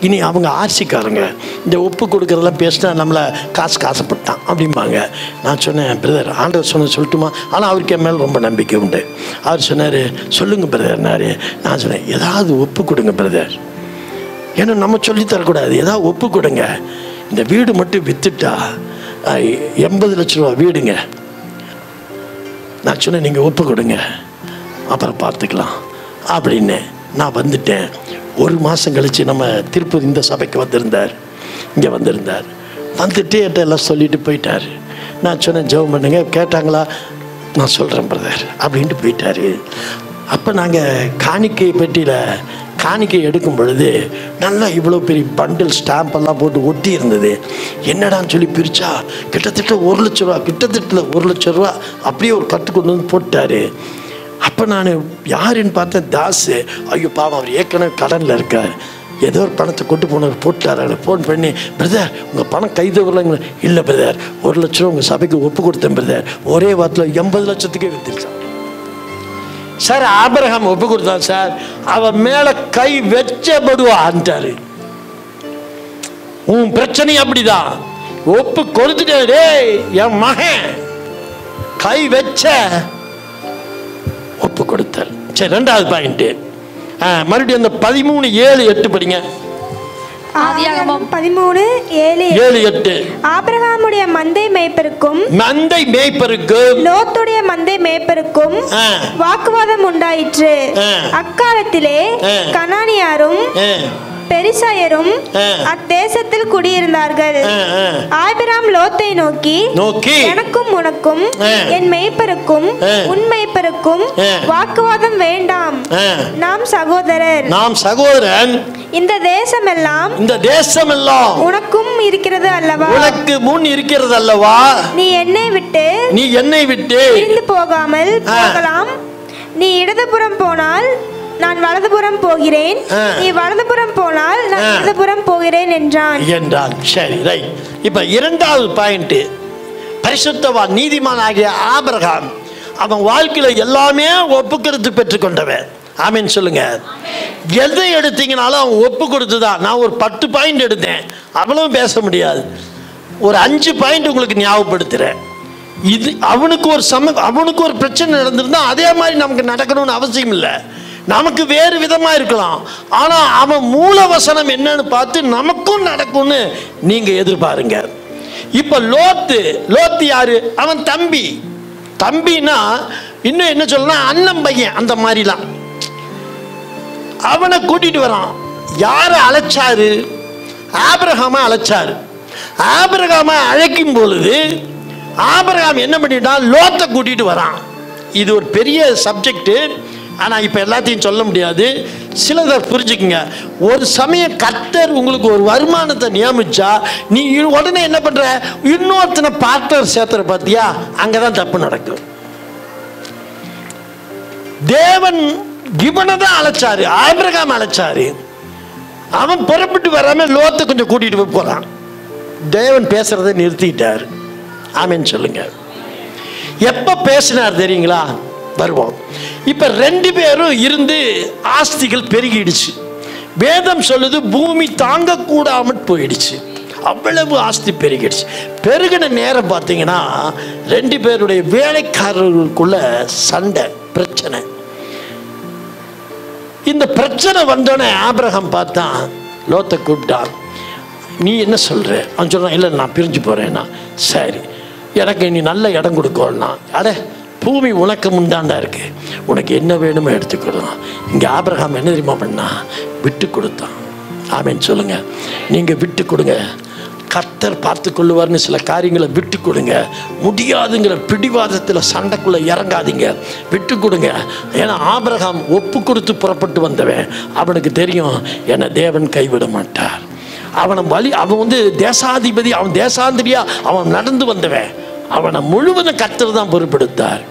இனி அவங்க ஆர்சிக்காரங்க, இந்த ஒப்பு கொடுக்கறதெல்லாம் பேசினா நம்மளை காசுப்பட்டான் அப்படிம்பாங்க. நான் சொன்னேன், பிரதர் ஆண்டவர் சொல்லட்டுமா? ஆனால் அவருக்கு என் மேலே ரொம்ப நம்பிக்கை உண்டு. அவர் சொன்னார், சொல்லுங்க பிரதர்னாரு. நான் சொன்னேன், ஏதாவது ஒப்பு கொடுங்க பிரதர், ஏன்னா நம்ம சொல்லித்தரக்கூடாது, ஏதாவது ஒப்பு கொடுங்க. இந்த வீடு மட்டும் வித்துட்டா 80 லட்ச ரூபா வீடுங்க. நான் சொன்னேன், நீங்கள் ஒப்பு கொடுங்க, அப்புறம் பார்த்துக்கலாம் அப்படின்னு. நான் வந்துட்டேன். 1 மாதம் கழித்து நம்ம திருப்பதி இந்த சபைக்கு இங்கே வந்திருந்தார். வந்துட்டு என்கிட்ட எல்லாம் சொல்லிட்டு போயிட்டார். நான் சொன்னேன், ஜெபம் பண்ணுங்க. கேட்டாங்களா? நான் சொல்கிறேன் பிரதர் அப்படின்ட்டு போயிட்டார். அப்போ நாங்கள் காணிக்கை பெட்டியில் காணிக்கை எடுக்கும் பொழுது நல்லா இவ்வளோ பெரிய பண்டில் ஸ்டாம்பெல்லாம் போட்டு ஒட்டி இருந்தது. என்னடான்னு சொல்லி பிரித்தா கிட்டத்தட்ட 1 லட்ச ரூபா, கிட்டத்தட்ட 1 லட்ச ரூபா அப்படியே ஒரு கட்டு கொண்டு வந்து போட்டார். அப்போ நான் யாருன்னு பார்த்தேன், தாஸ். ஐயோ பாவம், அவர் ஏற்கனவே கடனில் இருக்கார், ஏதோ ஒரு பணத்தை கொண்டு போனவர் போட்டார். அவரை ஃபோன் பண்ணி, பிரதர் உங்கள் பணம் கைது வரலங்க. இல்லை பிரதர், 1 லட்ச ரூபா உங்கள் சபைக்கு ஒப்பு கொடுத்தேன் பிரதர். ஒரே வாரத்தில் 80 லட்சத்துக்கே வித்துருச்சான் சார். ஆபிரகாம் ஒப்பு கொடுத்தான் சார், அவன் மேலே கை வச்சப்படுவான்ட்டாரு. உன் பிரச்சனை அப்படிதான், ஒப்பு கொடுத்துட்டே என் மகன் கை வச்ச ஒப்பு கொடுத்தார். சரி, 2வது பாயிண்ட் மறுபடியும் அந்த 13:7-8 படிங்க. ஆதியாகமம் 13:7-8. ஆபிரகாமுடைய மந்தை மேய்ப்பருக்கும் லோத்துடைய மந்தை மேய்ப்பருக்கும் வாக்குவாதம் உண்டாயிற்று. அக்காலத்திலே கனானியாரும் பெரிசாயரும் அத்தேசத்தில் குடியிருந்தார்கள். ஆபிராம் லோத்தை நோக்கி எனக்கும் உனக்கும் என் மேய்ப்பருக்கும் உன் மேய்ப்பருக்கும் வாக்குவாதம் வேண்டாம், நாம் சகோதரன். இந்த தேசமெல்லாம் உனக்கும் இருக்கிறது அல்லவா, உனக்கு முன் இருக்கிறது அல்லவா, நீ என்னை விட்டு பிரிந்து போகாமல் போகலாம். நீ இடதுபுறம் போனால் நான் வலதுபுறம் போகிறேன், நீ வலதுபுறம் போனால் நான் இடதுபுறம் போகிறேன் என்றான். சரி, ரைட். இப்ப இரண்டாவது பாயிண்ட், பரிசுத்தவான் நீதிமான் ஆகிய ஆபிரகாம் அவன் வாழ்க்கையில எல்லாமே ஒப்புக்கொடுத்து பெற்றுக்கொண்டவன். ஆமீன் சொல்லுங்க. எதை எடுத்தீங்கனாலும் அவன் ஒப்பு கொடுத்துதான். நான் ஒரு 10 பாயிண்ட் எடுத்தேன், அவ்வளவு பேச முடியாது. ஒரு 5 பாயிண்ட் உங்களுக்கு ஞாபகப்படுத்துறேன். இது அவனுக்கு ஒரு பிரச்சனை நடந்திருந்தா அதே மாதிரி நமக்கு நடக்கணும்னு அவசியம் இல்லை. நமக்கு வேறு விதமா இருக்கலாம். ஆனா அவன் மூல வசனம் என்னன்னு பார்த்து நமக்கும் நடக்கும்னு நீங்க எதிர்பாருங்க. இப்ப லோத்து யாரு? அவன் தம்பினா இன்னும் என்ன சொல்லலாம், அண்ணன் பையன் அந்த மாதிரிலாம். அவனை கூட்டிட்டு வரான். யாரை அழைச்சாரு? ஆபிரகாமை அழைச்சாரு. ஆபிரகாமை அழைக்கும் பொழுது ஆபிரகாம் என்ன பண்ணிட்டான்? லோத்தை கூட்டிட்டு வரான். இது ஒரு பெரிய சப்ஜெக்ட். ஆனால் இப்போ எல்லாத்தையும் சொல்ல முடியாது. சிலதை புரிஞ்சுக்குங்க. ஒரு சமயம் கர்த்தர் உங்களுக்கு ஒரு வருமானத்தை நியமிச்சா நீ உடனே என்ன பண்ற? இன்னொருத்தனை பார்ட்னர் சேர்த்துற பார்த்தியா? அங்கதான் தப்பு நடக்கும். தேவன் இவனை தான் அழைச்சாரு, ஆபிரகாம் அழைச்சாரு. அவன் புறப்பட்டு வராம லோத்தை கொஞ்சம் கூட்டிட்டு போறான். தேவன் பேசுறதை நிறுத்திட்டார். ஆமேன்னு சொல்லுங்க. எப்ப பேசினார் தெரியுங்களா? வருவோம். இப்ப 2 பேரும் இருந்து ஆஸ்திகள் பெருகிடுச்சு. வேதம் சொல்லுது பூமி தாங்க கூடாமல் போயிடுச்சு. அவ்வளவு ஆஸ்தி பெருகிடுச்சு. பெருகின நேரம் பார்த்தீங்கன்னா 2 பேருடைய வேலைக்காரர்களுக்குள்ள சண்டை, பிரச்சனை. இந்த பிரச்சனை வந்தோடனே ஆபிரகாம் பார்த்தான், லோத்தை கூப்பிட்டான். நீ என்ன சொல்ற? அவன் சொல்றான், இல்லை நான் பிரிஞ்சு போறேன்னா. சரி, எனக்கு நீ நல்ல இடம் கொடுக்கணும்னா, அட பூமி உனக்கு முந்தாண்டா இருக்கு, உனக்கு என்ன வேணுமோ எடுத்துக்கொள்ளலாம். இங்கே ஆபிரகாம் என்ன தெரியுமா பண்ணா? விட்டு கொடுத்தான். ஆமேன்னு சொல்லுங்க. நீங்க விட்டு கொடுங்க, கர்த்தர் பார்த்து கொள்ளுவார்னு சில காரியங்களை விட்டு கொடுங்க. முடியாதுங்கிற பிடிவாதத்தில் சண்டைக்குள்ள இறங்காதீங்க, விட்டு கொடுங்க. ஏன்னா ஆபிரகாம் ஒப்பு கொடுத்து புறப்பட்டு வந்தவன். அவனுக்கு தெரியும் என்னை தேவன் கைவிட மாட்டார். அவன் தேசாதிபதி, அவன் தேசாந்திரியா அவன் நடந்து வந்தவன். அவனை முழுவதும் கர்த்தர் தான் பொறுப்பெடுத்தார்.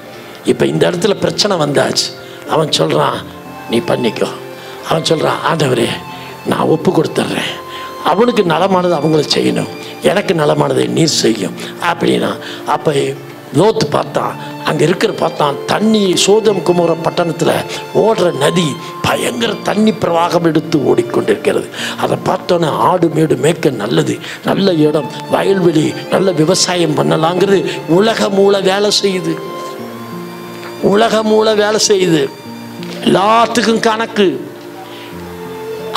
இப்போ இந்த இடத்துல பிரச்சனை வந்தாச்சு. அவன் சொல்றான், நீ பண்ணிக்கோ. அவன் சொல்றான், ஆண்டவரே நான் ஒப்பு கொடுத்துட்றேன், அவனுக்கு நலமானது அவங்கள செய்யணும், எனக்கு நலமானதை நீர் செய்யும் அப்படின்னா. அப்போ லோத்து பார்த்தான், அங்கே பார்த்தான் தண்ணி, சோதம் குமர பட்டணத்தில் ஓடுற நதி பயங்கர தண்ணி பிரவாகம் எடுத்து ஓடிக்கொண்டிருக்கிறது. அதை பார்த்தோன்னே ஆடு மேடு மேய்க்க நல்லது, நல்ல இடம், வயல்வெளி, நல்ல விவசாயம் பண்ணலாங்கிறது. உலக மூல வேலை செய்யுது, எல்லாத்துக்கும் கணக்கு.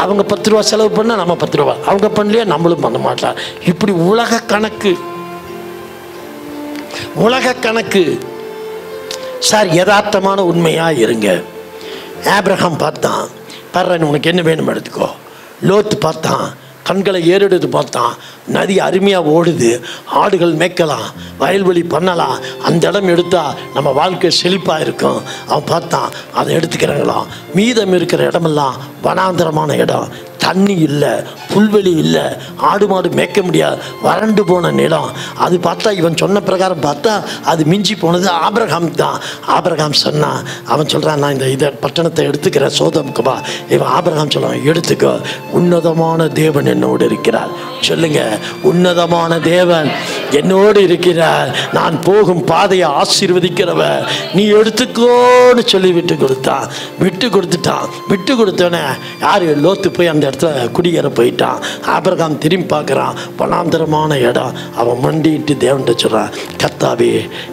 அவங்க 10 ரூபா செலவு பண்ணால் நம்ம 10 ரூபா, அவங்க பண்ணலையே நம்மளும் பண்ண மாட்டோம். இப்படி உலக கணக்கு. சார், யதார்த்தமான உண்மையா இருங்க. ஆபிரகாம் பார்த்தான், பர்றன் உனக்கு என்ன வேணும் எடுத்துக்கோ. லோத்து பார்த்தான், கண்களை ஏறெடுத்து பார்த்தான், நதி அருமையாக ஓடுது, ஆடுகள் மேய்க்கலாம், வயல்வெளி பண்ணலாம், அந்த இடம் எடுத்தா நம்ம வாழ்க்கை செழிப்பாக இருக்கும். அவன் பார்த்தான், அதை எடுத்துக்கிறாங்களாம். மீதம் இருக்கிற இடமெல்லாம் வனாந்தரமான இடம், தண்ணி இல்லை, புல்வெளி இல்லை, ஆடு மாடு மேய்க்க முடியாது, வறண்டு போன நிலம். அது பார்த்தா இவன் சொன்ன பிரகாரம் பார்த்தா அது மிஞ்சி போனது ஆபிரகாம் தான். ஆபிரகாம் சொன்னான், அவன் சொல்கிறான், நான் இதை பட்டணத்தை எடுத்துக்கிறேன், சோதமுக்கு வா. இவன் ஆபிரகாம் சொல்லுவான், எடுத்துக்கோ, உன்னதமான தேவன் என்னோடு இருக்கிறார். சொல்லுங்க, உன்னதமான தேவன் என்னோடு இருக்கிறார், நான் போகும் பாதையை ஆசீர்வதிக்கிறவர், நீ எடுத்துக்கோன்னு சொல்லி விட்டு கொடுத்துட்டான். விட்டு கொடுத்தோன்னே யாரு? லோத்து போய் அந்த இடத்துல குடியேற போயிட்டான். ஆபிரகாம் திரும்பி பார்க்குறான், வனாந்தரமான இடம். அவன் மண்டிட்டு தேவன்கிட்ட சொல்கிறான், கர்த்தாவே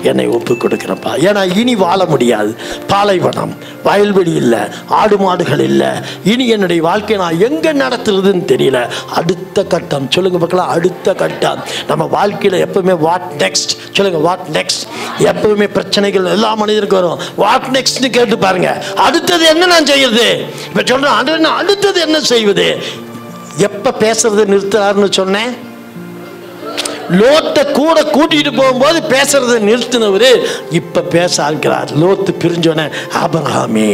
என்னை ஒப்பு கொடுக்குறப்பா, ஏன்னா இனி வாழ முடியாது, பாலைவனம், வயல்வெளி இல்லை, ஆடு மாடுகள் இல்லை, இனி என்னுடைய வாழ்க்கையை நான் எங்கே நடத்துறதுன்னு தெரியல. அடுத்த கட்டம் சொல்லுங்க பார்க்கலாம், அடுத்த கட்டம். நம்ம வாழ்க்கையில் எப்பவுமே வாட் நெக்ஸ்ட் சொல்லுங்க, வாட் நெக்ஸ்ட். எப்பவுமே பிரச்சனைகள் எல்லா மனிதருக்கும் வரும். வாட் நெக்ஸ்ட்னு கேட்டு பாருங்க, அடுத்தது என்ன நான் செய்யறது? இப்போ சொல்கிறேன், அடுத்தது என்ன செய்வது? எப்ப பேசுறதை நிறுத்துறாருன்னு சொன்னேன்? லோத்தை கூட கூட்டிட்டு போகும்போது பேசுறதை நிறுத்தினவரு இப்ப பேச ஆரம்பிக்கிறார். லோத்து பிரிஞ்சோன ஆபிரகாமே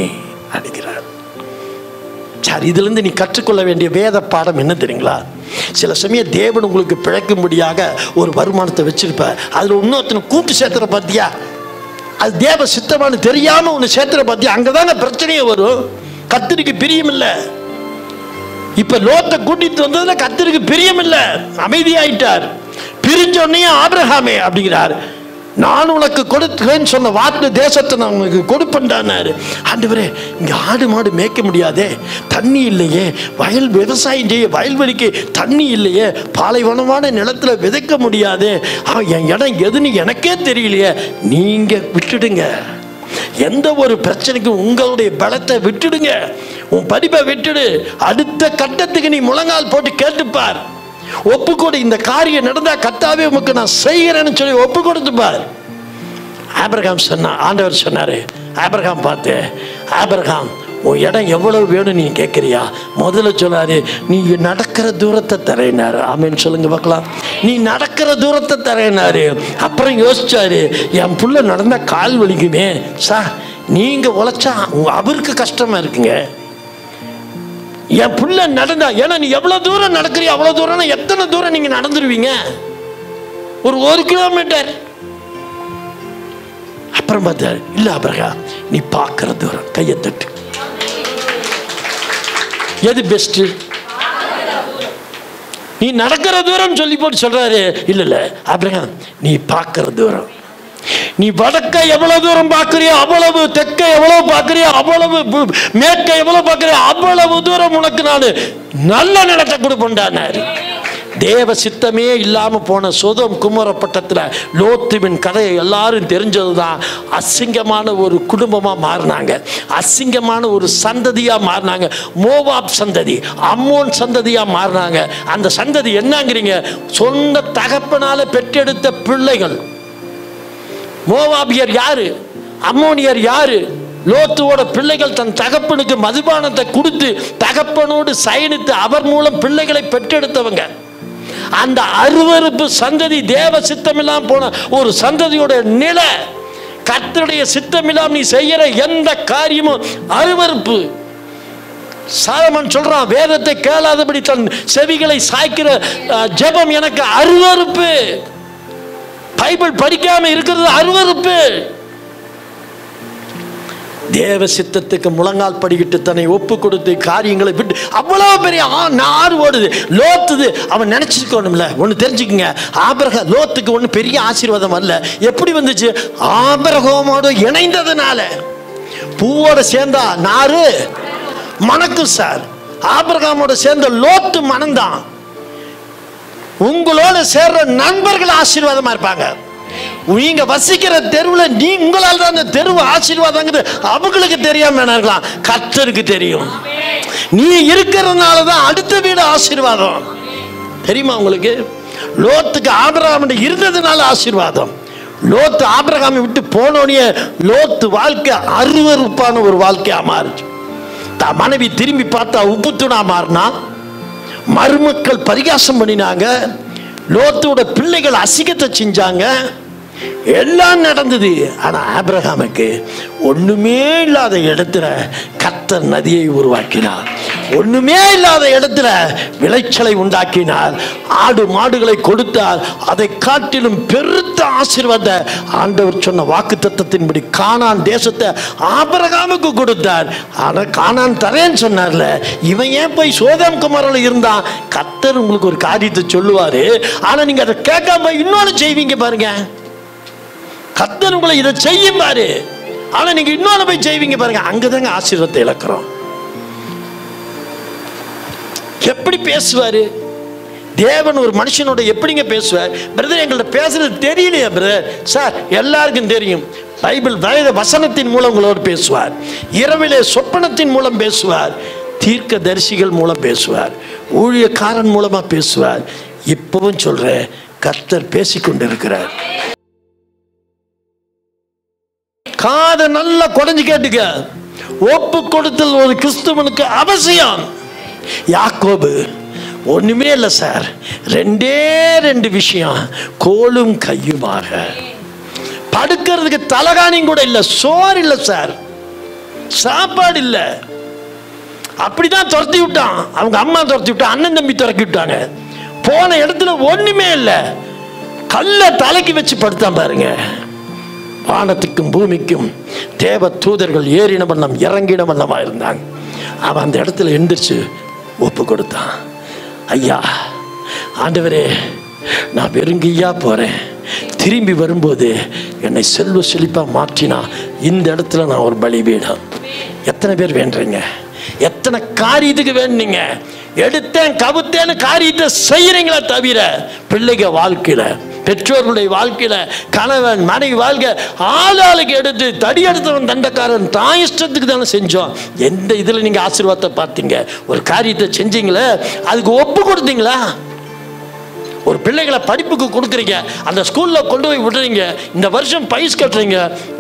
அடிக்கிறார். சரி, இதுல இருந்து நீ கற்றுக்கொள்ள வேண்டிய வேத பாடம் என்ன தெரியுங்களா? சில சமயம் தேவன் உங்களுக்கு பிழைக்கும்படியாக ஒரு வருமானத்தை வச்சிருப்ப, அதுல இன்னொருத்தனை கூப்பிட்டு சேர்த்துற பாத்தியா, அது தேவ சித்தமானு தெரியாம ஒன்னு சேர்த்துற பாத்தியா, அங்கதாங்க பிரச்சனையே வரும். கர்த்தருக்கு பிரியம் இல்லை. இப்ப லோத்தை கூட்டிட்டு வந்ததுல கர்த்தருக்கு பிரியம் இல்லை, அமைதியாயிட்டார். பிரிஞ்சோடனே ஆபிரகாமே அப்படிங்கிறார், நான் உனக்கு கொடுத்தேன்னு சொன்ன வாக்கு தேசத்தை நான் உனக்கு கொடுப்பேன்டானாரு. ஆண்டவரே, இங்க ஆடு மாடு மேய்க்க முடியாதே, தண்ணி இல்லையே, வயல் விவசாயம் செய்ய வயல்வெளிக்கு தண்ணி இல்லையே, பாலைவனமான நிலத்துல விதைக்க முடியாதே, என் இடம் எதுன்னு எனக்கே தெரியலையே, நீங்க விட்டுடுங்க. எந்த ஒரு பிரச்சனைக்கும் உங்களுடைய பலத்தை விட்டுடுங்க, உன் படிப்பை விட்டுடு, அடுத்த கட்டத்துக்கு நீ முழங்கால் போட்டு கேட்டுப்பார், ஒப்புக்கொடு. இந்த காரியம் நடந்தா கர்த்தாவே உமக்கு நான் செய்கிறேன்னு சொல்லி ஒப்பு கொடுத்துப்பார். ஆபிரகாம் சொன்னா, ஆண்டவர் சொன்னாரு, ஆபிரகாம் பார்த்து, ஆபிரகாம் உன் இடம் எவ்வளவு வேணும் நீ கேட்குறியா? முதல்ல சொன்னாரு, நீ நடக்கிற தூரத்தை தரேனாரு. ஆமேன்னு சொல்லுங்க பார்க்கலாம். நீ நடக்கிற தூரத்தை தரேனாரு. அப்புறம் யோசிச்சாரு, என் புள்ள நடந்தா கால் வலிக்குமே சார், நீங்க உழைச்சா அவருக்கு கஷ்டமா இருக்குங்க, என் புள்ள நடந்தா, ஏன்னா நீ எவ்வளவு தூரம் நடக்கிறீ அவ்வளவு தூரம், எத்தனை தூரம் நீங்க நடந்துருவீங்க? ஒரு 1 கிலோமீட்டர். அப்புறம் பார்த்தாரு, இல்ல ஆபிரகாம் நீ பார்க்கிற தூரம், கையை தட்டு. எது பெஸ்ட்? நீ நடக்கிற தூரம் சொல்லி போட்டு சொல்றாரு. இல்ல இல்ல ஆபிரகாம், நீ பார்க்கிற தூரம். நீ வடக்க எவ்வளவு தூரம் பார்க்கறியோ அவ்வளவு, தெற்க எவ்வளவு பார்க்கறியோ அவ்வளவு, மேற்க எவ்வளவு பார்க்கறியோ அவ்வளவு தூரம் உனக்கு நான் நல்ல நிலத்தை கொடுப்பேன்டானாரு. தேவ சித்தமே இல்லாம போன சோதோம் குமோர பட்டத்துல லோத்துவின் கதையை எல்லாரும் தெரிஞ்சதுதான். அசிங்கமான ஒரு குடும்பமா மாறினாங்க, அசிங்கமான ஒரு சந்ததியா மாறினாங்க. மோவாப் சந்ததி, அம்மோன் சந்ததியா மாறினாங்க. அந்த சந்ததி என்னங்கிறீங்க? சொந்த தகப்பனால பெற்றெடுத்த பிள்ளைகள். மோவாபியர் யாரு? அம்மோனியர் யாரு? லோத்துவோட பிள்ளைகள் தன் தகப்பனுக்கு மதுபானத்தை கொடுத்து தகப்பனோடு சயனித்து அவர் மூலம் பிள்ளைகளை பெற்றெடுத்தவங்க. அந்த அருவருப்பு சந்ததி, தேவ சித்தமில்லாம போன ஒரு சந்ததியோட நிலை. கர்த்தருடைய சித்தமில்லாம நீ செய்யற எந்த காரியமும் அருவருப்பு. சாலமன் சொல்றான், வேதத்தை கேளாதபடி தன் செவிகளை சாய்க்கிற ஜெபம் எனக்கு அருவருப்பு. பைபிள் படிக்காம இருக்கிறது அருவருப்பு. தேவ சித்தத்துக்கு முழங்கால் படிக்கிட்டு தன்னை ஒப்பு கொடுத்து காரியங்களை விட்டு அவ்வளவு பெரிய நாறு ஓடுது. லோத்துது அவன் நினைச்சுக்கணும்ல. ஒன்று தெரிஞ்சுக்குங்க, ஆபிரகாம் லோத்துக்கு ஒன்று பெரிய ஆசீர்வாதம் அல்ல. எப்படி வந்துச்சு? ஆபிரகாமோடு இணைந்ததுனால. பூவோட சேர்ந்தா நாறு மணக்கும் சார். ஆபிரகாமோட சேர்ந்த லோத்து மனம்தான். உங்களோட சேர்ற நண்பர்கள் ஆசீர்வாதமா இருப்பாங்க. நீங்க வசிக்கிற தெருவில் நீ உங்களால் தான் அந்த தெருவு ஆசீர்வாதங்கிறது அவங்களுக்கு தெரியாம இருக்கலாம், கர்த்தருக்கு தெரியும். நீ இருக்கிறதுனால தான் அடுத்த வீடு ஆசீர்வாதம். தெரியுமா உங்களுக்கு? லோத்துக்கு ஆபிரகாம் இருந்ததுனால ஆசீர்வாதம். லோத்து ஆபிரகாமை விட்டு போனோடனே லோத்து வாழ்க்கை அருவருப்பான ஒரு வாழ்க்கையா மாறுச்சு. தான் மனைவி திரும்பி பார்த்தா உப்புத்துணா மாறினா, மருமக்கள் பரிகாசம் பண்ணினாங்க, லோத்தோட பிள்ளைகள் அசிங்கத்தை செஞ்சாங்க, எல்லாம் நடந்தது. ஆனா ஆபிரகாமுக்கு ஒண்ணுமே இல்லாத இடத்துல கர்த்தர் நதியை உருவாக்கினார். ஒண்ணுமே இல்லாத இடத்துல விளைச்சலை உண்டாக்கினார். ஆடு மாடுகளை கொடுத்தார். அதை காட்டிலும் பெருத்த ஆசீர்வாத ஆண்டவர் சொன்ன வாக்கு தத்தத்தின்படி கானான் தேசத்தை ஆபிரகாமுக்கு கொடுத்தார். ஆனா கானான் தரேன்னு சொன்னார்ல, இவன் ஏன் போய் சோதோம் குமாரோல இருந்தான்? கர்த்தர் உங்களுக்கு ஒரு காரியத்தை சொல்லுவாரு, ஆனா நீங்க அதை கேட்காம இன்னொன்னு செய்வீங்க பாருங்க. கர்த்தர் உங்களை இதை செய்யும் பாரு, ஆனா நீங்க இன்னொன்னு போய் செய்வீங்க பாருங்க. அங்கதாங்க ஆசீர்வாதத்தை இழக்கிறோம். எப்படி பேசுவாரு தேவன்? ஒரு மனுஷனோட எப்படிங்க பேசுவார்? பிரதர் எங்கள்ட்ட பேசுறது தெரியலையா பிரதர்? சார் எல்லாருக்கும் தெரியும். பைபிள் வேத வசனத்தின் மூலம் உங்களோடு பேசுவார், இரவிலே சொப்பனத்தின் மூலம் பேசுவார், தீர்க்க தரிசிகள் மூலம் பேசுவார், ஊழியக்காரன் மூலமா பேசுவார். இப்பவும் சொல்றேன், கர்த்தர் பேசிக்கொண்டிருக்கிறார். காதை நல்லா குறைஞ்சு கேட்டுக்க. ஒப்பு கொடுத்தல் ஒரு கிறிஸ்துவனுக்கு அவசியம். யாக்கோபு ஒண்ணுமே இல்லை சார், 2 விஷயம், கோலும் கையுமாக. படுக்கிறதுக்கு தலகாணியும் கூட இல்லை, சோறு இல்லை சார், சாப்பாடு இல்லை. அப்படிதான் துரத்தி விட்டான். அவங்க அம்மா துரத்தி விட்டான், அண்ணன் தம்பி துரத்தி விட்டாங்க. போன இடத்துல ஒண்ணுமே இல்லை, கல்ல தலைக்கு வச்சு படுத்தான் பாருங்க. வானத்துக்கும் பூமிக்கும் தேவ தூதர்கள் ஏறின வண்ணம் இறங்கின வண்ணமா இருந்தாங்க. அவன் அந்த இடத்துல எந்திரிச்சு ஒப்பு கொடுத்தான். ஐயா, ஆண்டவரே, நான் வெறுங்கையா போறேன், திரும்பி வரும்போது என்னை செல்வ செழிப்பா மாற்றினா இந்த இடத்துல நான் ஒரு பலிபீடம். எத்தனை பேர் வேண்டுறீங்க? எத்தனை காரியத்துக்கு வேணுங்க? எடுத்தேன் கவுத்தேன்னு காரியத்தை செய்யறீங்களா தவிர பிள்ளைங்க வாழ்க்கையில, பெற்றோர்களுடைய வாழ்க்கையில, கணவன் மனைவி வாழ்க்கை ஆளாளுக்கு எடுத்து தடி எடுத்தவன் தண்டக்காரன் தான் இஷ்டத்துக்கு தானே செஞ்சோம். எந்த இதுல நீங்க ஆசீர்வாதத்தை பார்த்தீங்க? ஒரு காரியத்தை செஞ்சீங்களே, அதுக்கு ஒப்பு கொடுத்தீங்களா? ஒரு பிள்ளைகளை படிப்புக்கு கொடுக்குறீங்க, அந்த ஸ்கூல்ல கொண்டு போய் விடுறீங்க, இந்த வருஷம் பைஸ் கட்டுறீங்க,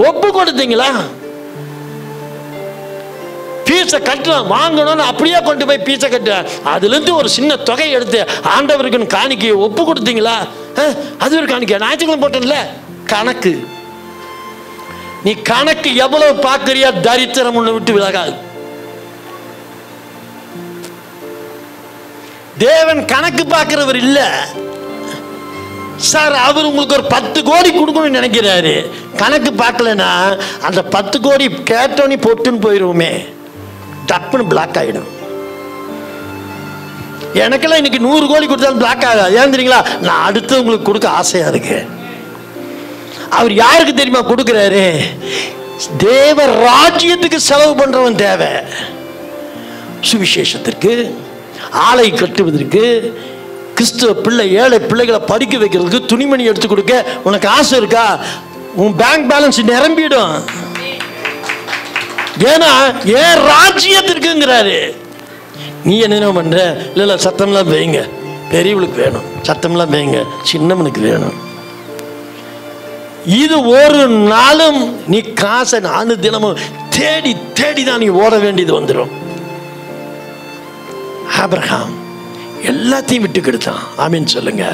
ஒப்பு கொடுத்தீங்களா? பீஸை கட்டலாம் வாங்கணும்னு அப்படியே கொண்டு போய் பீஸை கட்டு, அதுலேருந்து ஒரு சின்ன தொகை எடுத்து ஆண்டவருக்குன்னு காணிக்கையை ஒப்பு கொடுத்தீங்களா? அது ஒரு காணிக்கை. ஞாயிற்றுக்கிழமை போட்டேன்ல கணக்கு. நீ கணக்கு எவ்வளவு பார்க்கறியா, தரித்திரம் ஒன்று விட்டு விலகாது. தேவன் கணக்கு பார்க்கிறவர் இல்ல சார். அவர் உங்களுக்கு ஒரு 10 கோடி கொடுக்கணும்னு நினைக்கிறாரு. கணக்கு பார்க்கலன்னா அந்த 10 கோடி கேட்டோன்னே பொட்டுன்னு போயிடுவோமே, டப்புன்னு பிளாக் ஆகிடும். எனக்கெல்லாம் இன்னைக்கு 100 கோடி கொடுத்தாலும் பிளாக் ஆகாது. ஏன் தெரியுங்களா? நான் அடுத்து உங்களுக்கு கொடுக்க ஆசையா இருக்கு. அவர் யாருக்கு தெரியுமா கொடுக்கிறாரு? தேவ ராஜ்யத்துக்கு செலவு பண்றவன் தேவை. சுவிசேஷத்திற்கு, ஆலை கட்டுவதற்கு, கிறிஸ்துவ பிள்ளை ஏழை பிள்ளைகளை படிக்க வைக்கிறதுக்கு, துணிமணி எடுத்து கொடுக்க உனக்கு ஆசை இருக்கா? உன் பேங்க் பேலன்ஸ் நிரம்பிடும். ஏன்னா ஏன் ராஜ்யத்திற்குங்கிறாரு. நீ என்ன பண்ற? இல்ல சத்தம்லாம் வைங்க, பெரியவளுக்கு வேணும், சத்தம்லாம் வைங்க, சின்னவனுக்கு வேணும். இது ஒரு நாளும் நீ காசை 4 தினமும் தேடி தேடி தான் நீ ஓட வேண்டியது வந்துடும். ஆபிரகாம் எல்லாத்தையும் விட்டு கெடுத்தான். ஆமீன் சொல்லுங்க.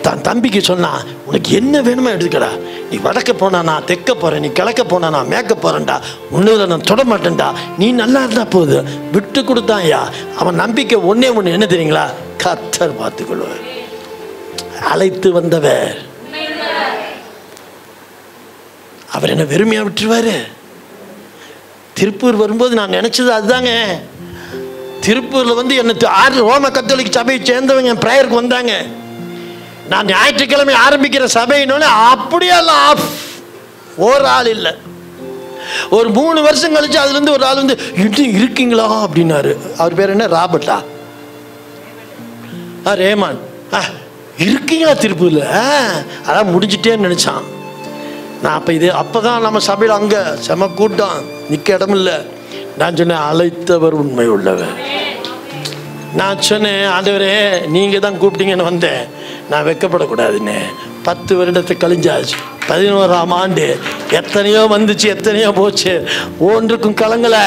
தான் தம்பிக்கு சொன்னா, உனக்கு என்ன வேணுமோ எடுத்துக்கடா, நீ வடக்க போனா நான் தெற்க போறேன், நீ கிழக்க போனா நான் மேற்க போறேன்டா, உன்னுல நான் தொட மாட்டேன்டா, நீ நல்லா இருந்தா போது, விட்டு கொடுத்தாயா. அவன் நம்பிக்கை ஒன்னே ஒண்ணு என்ன தெரியுங்களா? கர்த்தர் பார்த்துக்கொள்வார். அழைத்து வந்தவர் அவர் என்ன வெறுமையா விட்டுருவாரு? திருப்பூர் வரும்போது நான் நினைச்சது அதுதாங்க. திருப்பூர்ல என்ன ரோம கத்தோலிக்க சபையை சேர்ந்தவங்க பிரேயருக்கு வந்தாங்க. நான் ஞாயிற்றுக்கிழமை ஆரம்பிக்கிற சபையினோட அப்படியெல்லாம் ஒரு ஆள் இல்லை. ஒரு 3 வருஷம் கழிச்சு அதுல இருந்து ஒரு ஆள் இன்னும் இருக்கீங்களா அப்படின்னாரு. அவர் பேர் என்ன? ராபர்ட்டா? ரேமான். இருக்கீங்களா திருப்பூர்ல? அதான் முடிஞ்சிட்டேன்னு நினைச்சான். நான் அப்பதான் நம்ம சபையில் அங்க செம கூட்டம், நிக்க இடம் இல்லை. நான் சொன்னேன், அழைத்தவர் உண்மை உள்ளவர். நான் சொன்னேன், ஆண்டவரே நீங்க தான் கூப்பிட்டீங்கன்னு வந்தேன், நான் வெக்கப்படக்கூடாதுன்னு. 10 வருடத்தை கழிஞ்சாச்சு. 11ஆம் ஆண்டு. எத்தனையோ வந்துச்சு, எத்தனையோ போச்சு, ஒன்றுக்கும் கலங்கல.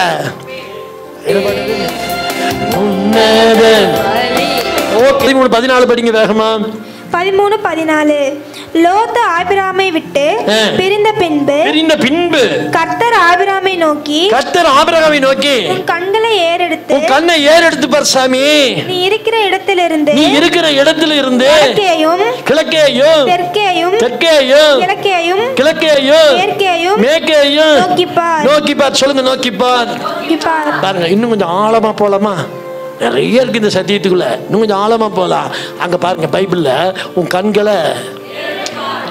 13:14 படிங்க வேகமா. 13:14 லோத்து ஆபிராமை விட்டு பிரிந்த பின்பு கர்த்தர் ஆபிராமை நோக்கி உன் கண்களை ஏறெடுத்து பார் சாமி, நீ இருக்கிற இடத்திலிருந்து கிழக்கேயும் தெற்கேயும் மேற்கேயும் நோக்கி பார். சொல்லுங்க, நோக்கி பார். பாருங்க, இன்னும் கொஞ்சம் ஆழமா போலாமா? நிறைய இருக்கு இந்த சத்தியத்துக்குள்ள, இன்னும் கொஞ்சம் ஆழமா போலாம். அங்க பாருங்க, பைபிள்ல உன் கண்களை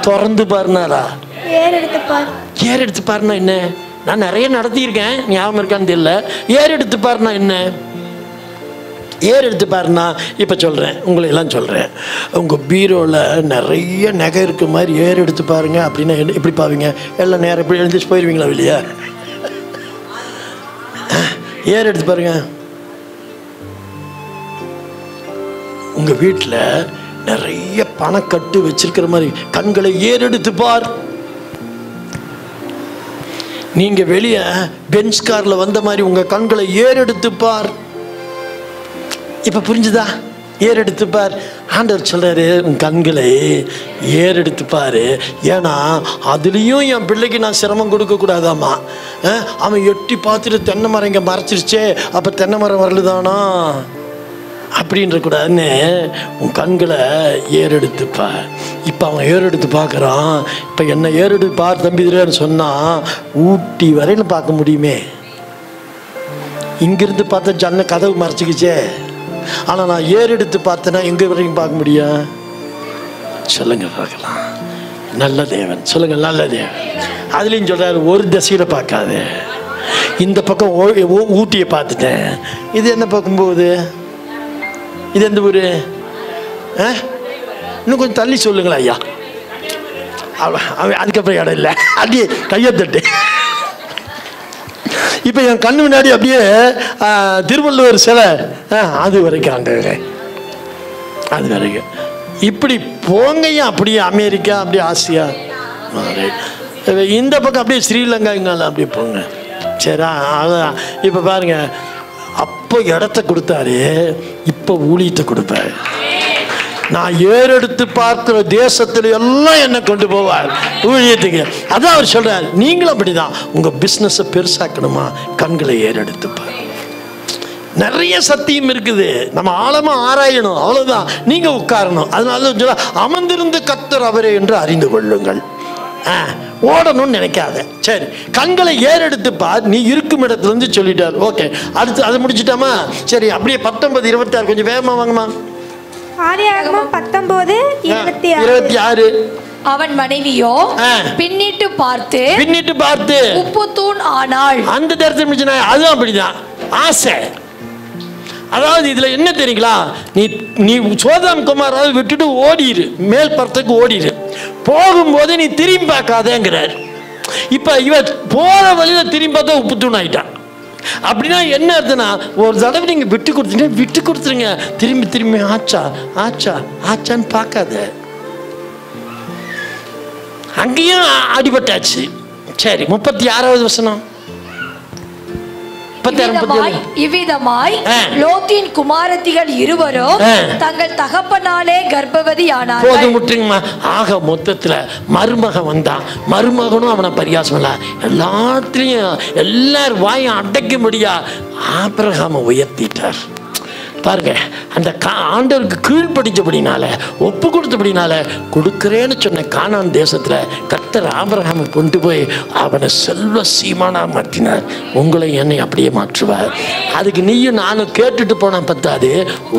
திறந்து பாருனாரா? ஏறெடுத்து பாருனா என்ன? நான் நிறைய நடத்தியிருக்கேன், ஞாபகம் இருக்கான்னு தெரியல. ஏறெடுத்து பாருனா என்ன? ஏறெடுத்து பாருனா இப்போ சொல்கிறேன், உங்களை எல்லாம் சொல்கிறேன். உங்கள் பீரோவில் நிறைய நகை இருக்க மாதிரி ஏறெடுத்து பாருங்க அப்படின்னா எப்படி பாவீங்க? எல்லாம் நேரம் எப்படி எழுந்திரிச்சு போயிடுவீங்களா வெளியே? ஏறெடுத்து பாருங்க. உங்க வீட்டில் நிறைய பணக்கட்டு வச்சிருக்கிற மாதிரி கண்களை ஏறெடுத்து பார். நீங்க வெளியே பென்ஸ் கார்ல வந்த மாதிரி உங்க கண்களை ஏறெடுத்து பார். இப்ப புரிஞ்சுதா? ஏறெடுத்து பார். ஆண்டவர் சொல்றாரு, உன் கண்களை ஏறெடுத்து பாரு. ஏன்னா அதுலேயும் என் பிள்ளைக்கு நான் சிரமம் கொடுக்கக்கூடாதாம்மா. அவன் எட்டி பார்த்துட்டு தென்னை மரம் இங்கே மறைச்சிருச்சே, அப்போ தென்னை மரம் வரலுதானா அப்படின்ற கூடாதுன்னு உன் கண்களை ஏறெடுத்துப்பா. இப்போ அவன் ஏறெடுத்து பார்க்குறான். இப்போ என்ன ஏறெடுத்து பார் தம்பிதுன்னு சொன்னால் ஊட்டி வரையில் பார்க்க முடியுமே. இங்கிருந்து பார்த்தா ஜன்ன கதவு மறைச்சிக்கிச்சே. ஆனால் நான் ஏறெடுத்து பார்த்தேன்னா எங்கே வரைக்கும் பார்க்க முடியும்? சொல்லுங்க பார்க்கலாம். நல்ல தேவன் சொல்லுங்க, நல்ல தேவன். அதுலேயும் சொல்கிறாரு, ஒரு திசையில் பார்க்காது. இந்த பக்கம் ஊட்டியை பார்த்துட்டேன், இது என்ன பார்க்கும்போது? இது எந்த ஊர்? இன்னும் கொஞ்சம் தள்ளி சொல்லுங்களா ஐயா. அதுக்கப்புறம் இடம் இல்லை, அப்படியே கையை தட்டு. இப்போ என் கண்ணு முன்னாடி அப்படியே திருவள்ளுவர் சிலை, அது வரைக்கும் அங்கே, அது வரைக்கும். இப்படி போங்கய்யா, அப்படியே அமெரிக்கா, அப்படியே ஆசியா, இந்த பக்கம் அப்படியே ஸ்ரீலங்கா, இங்கால அப்படியே போங்க. சரி, அதான். இப்போ பாருங்க, அப்போ இடத்த கொடுத்தாரு, இப்போ ஊழியத்தை கொடுப்பாரு. நான் ஏறெடுத்து பார்க்கிற தேசத்துல எல்லாம் என்ன கொண்டு போவார் ஊழியத்துக்கு. அதான் அவர் சொல்றார், நீங்களும் அப்படிதான். உங்க பிசினஸை பெருசாக்கணுமா, கண்களை ஏறெடுத்துப்பார். நிறைய சத்தியம் இருக்குது, நம்ம ஆழமா ஆராயணும், அவ்வளவுதான். நீங்க உட்காரணும். அதனால சொல்ல, அமர்ந்திருந்து கர்த்தர் அவரே என்று அறிந்து கொள்ளுங்கள். ஓடணும்னு நினைக்காத. சரி, கண்களை ஏறெடுத்து பார். நீ இருக்கும் இடத்துல இருந்து சொல்லிட்டார். ஓகே, அடுத்து அதை முடிச்சுட்டாமா? சரி, அப்படியே 19, 26 கொஞ்சம் வேகமா வாங்கம்மா. ஆதியாகமம் 19:26. அவன் மனைவியோ பின்னிட்டு பார்த்து உப்பு தூண் ஆனாள். அந்த தரிசனம் அதுவும் அப்படிதான். ஆசை. அதாவது இதுல என்ன தெரியுங்களா, நீ சோதம் குமாராவை விட்டுட்டு ஓடிடு, மேல் பரத்துக்கு ஓடிடு. போகும்போது நீ திரும்பி பார்க்காதேங்கிறார். இப்ப இவ போற வழியில திரும்பி பார்த்தா உப்பு தூண் ஆயிட்டான். அப்படின்னா என்ன அர்த்தம்னா, ஒரு தடவை நீங்க விட்டு கொடுத்துருங்க, திரும்பி திரும்பி ஆச்சா ஆச்சா ஆச்சான்னு பார்க்காத. அங்கேயும் அடிபட்டாச்சு. சரி, 36வது வசனம். இவ்விதமாய் லோத்தின் குமாரத்திகள் இருவரும் தங்கள் தகப்பனாலே கர்ப்பவதி ஆனார்கள். போதும், விட்டுருங்கம்மா. ஆக மொத்தத்துல மருமகன் வந்தான். மருமகனும் அவனை பரியாசம் இல்ல, எல்லாத்திலையும் எல்லாரும் வாயும் அடைக்க முடியா ஆபிரகாமை உயர்த்திட்டார். பாருங்க, அந்த ஆண்டவருக்கு கீழ்படிச்சபடினால, ஒப்பு கொடுத்தபடினால, கொடுக்கிறேன்னு சொன்ன கானான் தேசத்துல கர்த்தர் ஆபிரகாமை கொண்டு போய் அவனை செல்வ சீமானா மாற்றினார். உங்களை என்னை அப்படியே மாற்றுவார். அதுக்கு நீயும் நானும் கேட்டுட்டு போனா பத்தாது,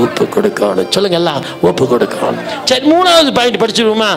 ஒப்பு கொடுக்கணும். சொல்லுங்க, எல்லாம் ஒப்பு கொடுக்கணும். சரி, 3வது பாயிண்ட் படிச்சிருவோமா?